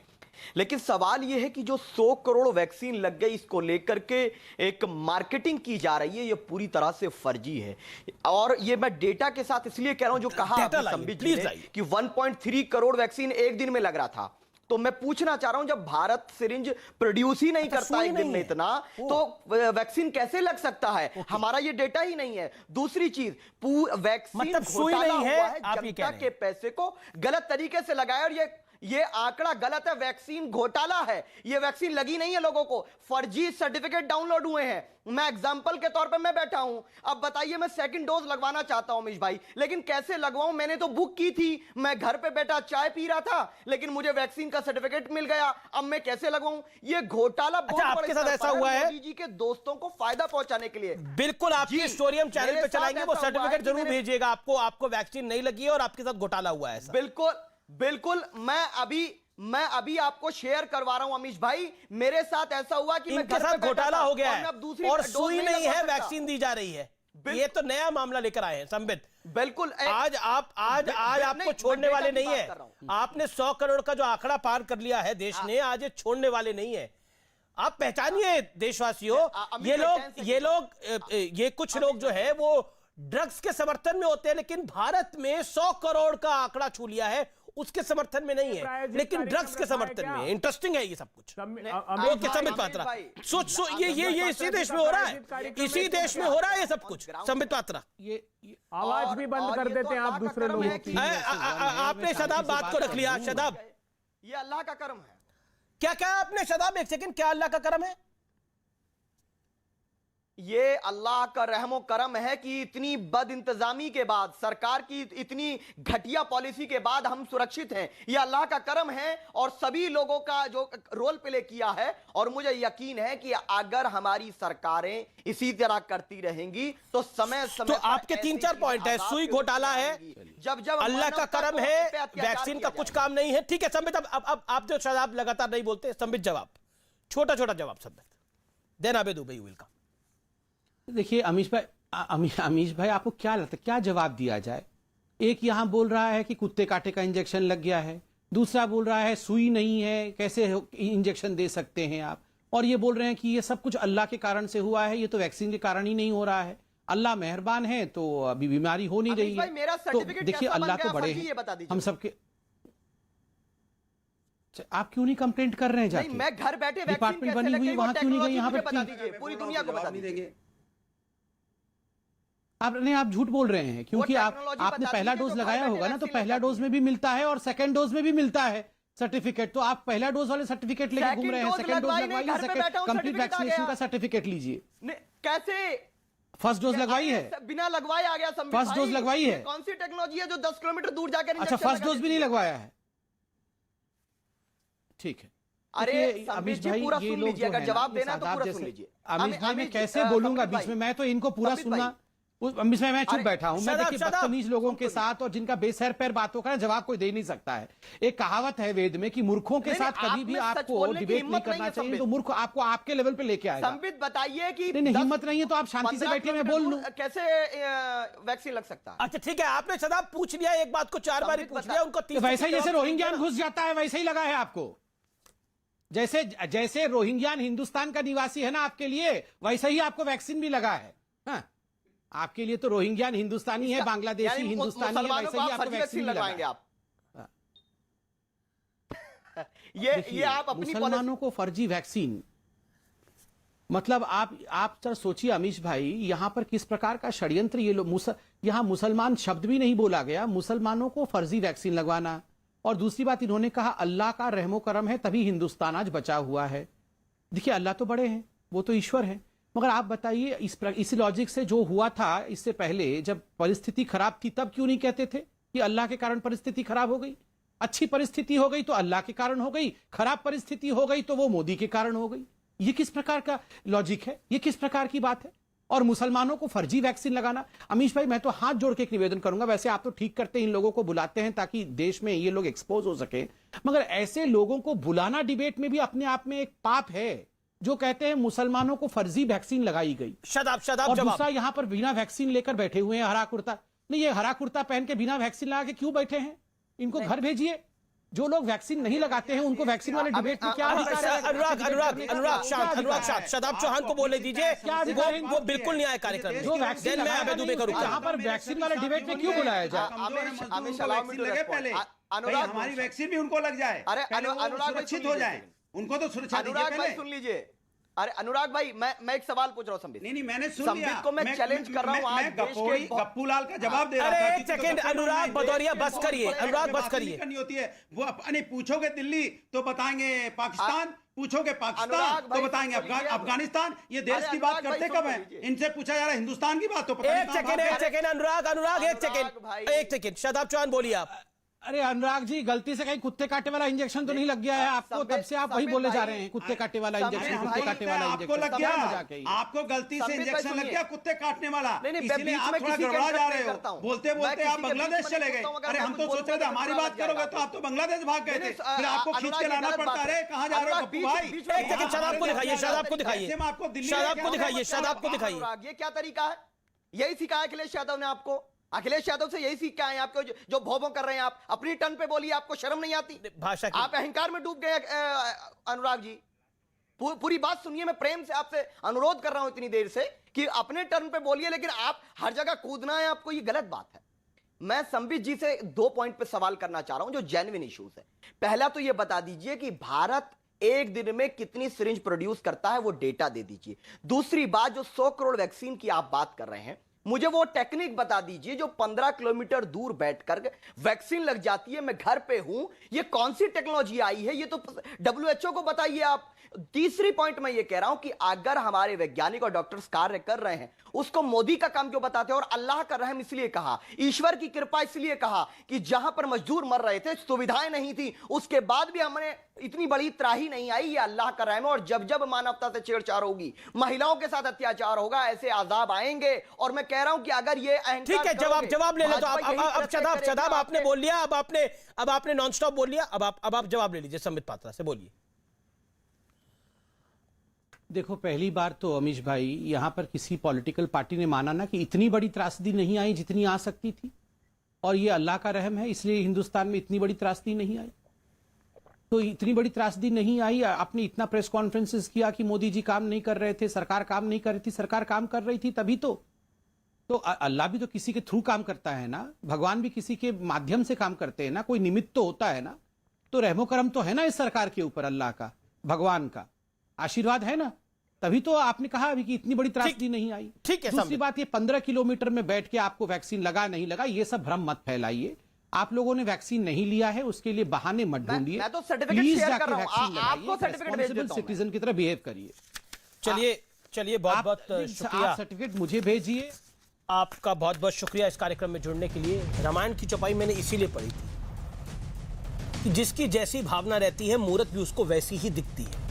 लेकिन सवाल यह है कि जो 100 करोड़ वैक्सीन लग गई, इसको लेकर के एक मार्केटिंग की जा रही है, ये पूरी तरह से फर्जी है। और ये मैं डेटा के साथ इसलिए कह रहा हूं, जो कहा संबित जी ने कि 1.3 करोड़ वैक्सीन एक दिन में लग रहा था। तो मैं पूछना चाह रहा हूं, जब भारत सिरिंज प्रोड्यूस ही नहीं करता एक दिन में इतना, तो वैक्सीन कैसे लग सकता है? हमारा ये डेटा ही नहीं है। दूसरी चीज, वैक्सीन घोटाला हुआ है, जनता के पैसे को गलत तरीके से लगाया, और ये आंकड़ा गलत है। वैक्सीन घोटाला है, ये वैक्सीन लगी नहीं है लोगों को, फर्जी सर्टिफिकेट डाउनलोड हुए हैं। मैं एग्जांपल के तौर पे मैं बैठा हूं, अब बताइए मैं सेकंड डोज लगवाना चाहता हूं अमीश भाई, लेकिन कैसे लगवाऊं? मैंने तो बुक की थी, मैं घर पे बैठा चाय पी रहा था, लेकिन मुझे वैक्सीन का सर्टिफिकेट मिल गया, अब मैं कैसे लगवाऊं? ये घोटाला बहुत आपके साथ ऐसा हुआ है? मोदी जी के दोस्तों को फायदा पहुंचाने के लिए। बिल्कुल, आपकी स्टोरी हम चैनल पे चलाएंगे, वो सर्टिफिकेट जरूर भेजिएगा। आपको वैक्सीन नहीं लगी है और आपके साथ घोटाला हुआ है। बिल्कुल मैं अभी आपको शेयर करवा रहा हूं अमीश भाई, मेरे साथ ऐसा हुआ कि इनके साथ घोटाला हो गया है और सुई नहीं है, वैक्सीन दी जा रही है। ये तो नया मामला लेकर आए हैं संबित। बिल्कुल, आज आपको छोड़ने वाले नहीं है। आपने 100 करोड़ का जो आंकड़ा पार कर लिया है देश ने, आज ये छोड़ने वाले नहीं है। आप पहचानिए देशवासियों, ये कुछ लोग जो है वो ड्रग्स के समर्थन में होते हैं, लेकिन भारत में 100 करोड़ का आंकड़ा छू लिया है, उसके समर्थन में नहीं है, लेकिन ड्रग्स के समर्थन में। इंटरेस्टिंग है ये सब कुछ। ओके संबित पात्रा, सोच ये इसी देश में हो रहा है, इसी देश में हो रहा है ये सब कुछ। संबित पात्रा, ये आवाज भी बंद कर देते हैं आप दूसरे लोगों की। आपने शदाब बात को रख लिया। शदाब, ये अल्लाह का करम है। क्या क्या आपने शदाब, एक सेकंड, क्या अल्लाह का करम है? ये अल्लाह का रहमो करम है कि इतनी बद इंतजामी के बाद, सरकार की इतनी घटिया पॉलिसी के बाद हम सुरक्षित हैं। ये अल्लाह का करम है और सभी लोगों का जो रोल प्ले किया है। और मुझे यकीन है कि अगर हमारी सरकारें इसी तरह करती रहेंगी तो समय समय तो आपके 3-4 पॉइंट है। सुई घोटाला है, जब अल्लाह का करम है, वैक्सीन का कुछ काम नहीं है। ठीक है संबित, अब आप जो शदाब लगातार नहीं बोलते, संबित जवाब, छोटा छोटा जवाब संबित, देन आबे दुबई विल कम। देखिए अमीश भाई आपको क्या लगता है क्या जवाब दिया जाए? एक यहां बोल रहा है कि कुत्ते काटे का इंजेक्शन लग गया है, दूसरा बोल रहा है सुई नहीं है, कैसे इंजेक्शन दे सकते हैं आप, और ये बोल रहे हैं कि ये सब कुछ अल्लाह के कारण से हुआ है, ये तो वैक्सीन के कारण ही नहीं हो रहा है, अल्लाह मेहरबान है तो अभी बीमारी हो नहीं रही है। तो देखिए अल्लाह तो बड़े हैं, हम सबके। आप क्यों नहीं कंप्लेंट कर रहे हैं जाके? मैं घर बैठे डिपार्टमेंट बनी हुई वहां क्यों नहीं गई? यहाँ पे बता दीजिए, पूरी दुनिया को बता दीजिए। आप झूठ बोल रहे हैं क्योंकि आपने पहला डोज लगाया होगा ना, तो पहला डोज में भी मिलता है और सेकंड डोज में भी मिलता है सर्टिफिकेट। तो आप पहला डोज वाले सर्टिफिकेट लेके घूम रहे हैं, सेकंड डोज लगवाइए, कंप्लीट वैक्सीनेशन का सर्टिफिकेट लीजिए। कैसे फर्स्ट डोज लगवाई है? बिना लगवाए आ गया। फर्स्ट डोज लगवाई है? कौन सी टेक्नोलॉजी है जो 10 किलोमीटर दूर जाकर? अच्छा, फर्स्ट डोज भी नहीं लगवाया है, ठीक है। अरे अमीश भाई, पूरा सुन लीजिए, अगर जवाब देना तो पूरा सुन लीजिए। अमीश भाई मैं कैसे बोलूंगा बीच में? मैं तो इनको पूरा सुनना, अमीश भाई मैं चुप बैठा हूं। मैं देखिए बदतमीज लोगों के साथ और जिनका बेसर पैर बातों का जवाब कोई दे नहीं सकता है। एक कहावत है वेद में कि मूर्खों के साथ कभी भी आपको डिबेट नहीं करना चाहिए, तो मूर्ख आपको आपके लेवल पे लेके आएगा। संबित बताइए कि नहीं, हिम्मत नहीं है तो आप शांति से बैठिए, मैं बोल लूं। कैसे वैक्सीन लग सकता है? अच्छा ठीक है, आपने शदाब पूछ लिया, एक बात को 4 बार पूछ लिया, उनको वैसे ही जैसे रोहिंग्या घुस जाता है वैसे ही लगा है आपको। जैसे रोहिंग्या हिंदुस्तान का निवासी है ना आपके लिए, वैसे ही आपको वैक्सीन भी लगा है। हाँ, आपके लिए तो रोहिंग्या हिंदुस्तानी है, बांग्लादेशी हिंदुस्तानी है, वैसे ही आपको वैक्सीन लगाएंगे आप। ये आप अपनी मुसलमानों को फर्जी वैक्सीन, मतलब आप जरा सोचिए अमीश भाई, यहां पर किस प्रकार का षड्यंत्र ये लोग, यहां मुसलमान शब्द भी नहीं बोला गया, मुसलमानों को फर्जी वैक्सीन लगवाना। और दूसरी बात इन्होंने कहा अल्लाह का रहमो करम है तभी हिंदुस्तान आज बचा हुआ है। देखिए अल्लाह तो बड़े हैं, वो तो ईश्वर है, मगर आप बताइए इस लॉजिक से जो हुआ था इससे पहले जब परिस्थिति खराब थी तब क्यों नहीं कहते थे कि अल्लाह के कारण परिस्थिति खराब हो गई? अच्छी परिस्थिति हो गई तो अल्लाह के कारण हो गई, खराब परिस्थिति हो गई तो वो मोदी के कारण हो गई। ये किस प्रकार का लॉजिक है? ये किस प्रकार की बात है? और मुसलमानों को फर्जी वैक्सीन लगाना। अमीश भाई मैं तो हाथ जोड़ के एक निवेदन करूंगा, वैसे आप तो ठीक करते हैं, इन लोगों को बुलाते हैं ताकि देश में ये लोग एक्सपोज हो सके, मगर ऐसे लोगों को बुलाना डिबेट में भी अपने आप में एक पाप है जो कहते हैं मुसलमानों को फर्जी वैक्सीन लगाई गई। शदाब और दूसरा यहां पर बिना वैक्सीन लेकर बैठे हुए हैं, हरा कुर्ता नहीं, ये हरा कुर्ता पहन के बिना वैक्सीन लगा के क्यों बैठे हैं? इनको घर भेजिए। जो लोग वैक्सीन नहीं लगाते हैं उनको वैक्सीन वाले डिबेट में क्या अधिकार है? अनुराग शदाब चौहान को बोलने दीजिए, वो बिल्कुल नहीं आए कार्यक्रम में। जो वैक्सीन यहाँ पर वैक्सीन वाले डिबेट में क्यों बुलाया जाए? अनुराग, हमारी वैक्सीन भी उनको लग जाए, अरे अनुराग सुरक्षित हो जाए, उनको तो सुरक्षा दीजिए। अनुराग भाई सुन लीजिए, अरे अनुराग भाई मैं एक सवाल पूछ रहा हूँ संबित। नहीं मैंने सुन लिया, संबित को मैं चैलेंज कर रहा हूँ। गप्पूलाल का जवाब दे रहा था। अरे एक सेकंड अनुराग भदौरिया, बस करिए, अनुराग बस करिए। करनी होती है वो, नहीं पूछोगे दिल्ली तो बताएंगे पाकिस्तान, पूछोगे पाकिस्तान तो बताएंगे अफगानिस्तान। ये देश की बात करते कब है? इनसे पूछा जा रहा है हिंदुस्तान की बात तो पता। एक सेकंड अनुराग एक सेकंड शदाब चौहान बोलिए आप। अरे अनुराग जी, गलती से कहीं कुत्ते काटे वाला इंजेक्शन तो नहीं लग गया है आपको? तब से आप वही बोले जा रहे हैं, कुत्ते काटे वाला इंजेक्शन, कुत्ते काटे वाला इंजेक्शन। आपको लग गया, आपको गलती से इंजेक्शन लग गया कुत्ते काटने वाला, इसलिए आप थोड़ा गड़बड़ा जा रहे हो। बोलते आप बांग्लादेश चले गए। अरे हम तो सोच रहे थे हमारी बात करोगे तो आप तो बांग्लादेश भाग गए थे, फिर आपको खींच के लाना पड़ता है। कहाँ जा रहे हो पप्पू भाई? एक सेकंड शदाब को दिखाइए, शदाब को दिखाइए, शदाब को दिखाइए। ये क्या तरीका है? यही सिखाया अखिलेश यादव ने आपको? अखिलेश यादव से यही सीख के आए आपको, जो भोभो कर रहे हैं आप? अपनी टर्न पे बोलिए, आपको शर्म नहीं आती? भाषा की आप अहंकार में डूब गए अनुराग जी। पूरी बात सुनिए, मैं प्रेम से आपसे अनुरोध कर रहा हूं इतनी देर से कि अपने टर्न पे बोलिए, लेकिन आप हर जगह कूदना है आपको, ये गलत बात है। मैं संबित जी से 2 पॉइंट पे सवाल करना चाह रहा हूं जो जेन्युइन इश्यूज है। पहला तो यह बता दीजिए कि भारत एक दिन में कितनी सिरिंज प्रोड्यूस करता है, वो डेटा दे दीजिए। दूसरी बात, जो 100 करोड़ वैक्सीन की आप बात कर रहे हैं, मुझे वो टेक्निक बता दीजिए जो 15 किलोमीटर दूर बैठकर वैक्सीन लग जाती है, मैं घर पे हूं, ये कौन सी टेक्नोलॉजी आई है, ये तो WHO को बताइए आप। तीसरी पॉइंट मैं ये कह रहा हूं कि अगर हमारे वैज्ञानिक और डॉक्टर्स कार्य कर रहे हैं, उसको मोदी का काम क्यों बताते हैं? और अल्लाह का रहम इसलिए कहा, ईश्वर की कृपा इसलिए कहा कि जहां पर मजदूर मर रहे थे, सुविधाएं नहीं थी, उसके बाद भी हमने इतनी बड़ी त्राही नहीं आई, ये अल्लाह का रहम है। और जब जब मानवता से छेड़छाड़ होगी, महिलाओं के साथ अत्याचार होगा, ऐसे आजाब आएंगे। और मैं कह रहा हूं कि अगर ये ठीक है, जवाब ले लो। तो अब शदाब आपने बोल लिया, अब आपने नॉन स्टॉप बोल लिया, अब आप जवाब ले लीजिए संबित पात्रा से, बोलिए। देखो, पहली बार तो अमीश भाई, यहां पर किसी पॉलिटिकल पार्टी ने माना ना कि इतनी बड़ी त्रासदी नहीं आई जितनी आ सकती थी, और ये अल्लाह का रहम है, इसलिए हिंदुस्तान में इतनी बड़ी त्रासदी नहीं आई। तो इतनी बड़ी त्रासदी नहीं आई। आपने इतना प्रेस कॉन्फ्रेंसेस किया कि मोदी जी काम नहीं कर रहे थे, सरकार काम नहीं कर रही थी, सरकार काम कर रही थी तभी तो अल्लाह भी तो किसी के थ्रू काम करता है ना, भगवान भी किसी के माध्यम से काम करते हैं ना, कोई निमित्त तो होता है ना। तो रहमो करम तो है ना इस सरकार के ऊपर, अल्लाह का, भगवान का आशीर्वाद है ना, तभी तो आपने कहा अभी कि इतनी बड़ी त्रासदी नहीं आई। ठीक है। दूसरी बात, ये 15 किलोमीटर में बैठ के आपको वैक्सीन लगा नहीं लगा, ये सब भ्रम मत फैलाइए। आप लोगों ने वैक्सीन नहीं लिया है, उसके लिए बहाने मत ढूंढिए। मैं तो सर्टिफिकेट शेयर कर रहा हूं, आपको सर्टिफिकेट भेज देता हूं। सिटीजन की तरह बिहेव करिए। चलिए बहुत शुक्रिया। आप सर्टिफिकेट मुझे भेजिए। आपका बहुत बहुत शुक्रिया इस कार्यक्रम में जुड़ने के लिए। रामायण की चौपाई मैंने इसीलिए पढ़ी थी कि जिसकी जैसी भावना रहती है, मूरत भी उसको वैसी ही दिखती है।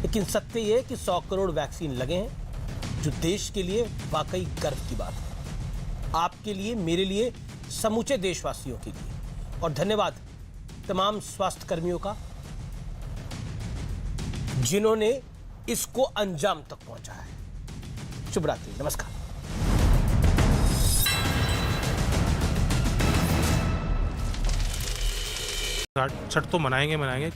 लेकिन सत्य यह है कि 100 करोड़ वैक्सीन लगे हैं, जो देश के लिए वाकई गर्व की बात है। आपके लिए, मेरे लिए, समूचे देशवासियों के लिए। और धन्यवाद तमाम स्वास्थ्य कर्मियों का जिन्होंने इसको अंजाम तक पहुंचाया है। शुभ रात्रि, नमस्कार। छठ तो मनाएंगे।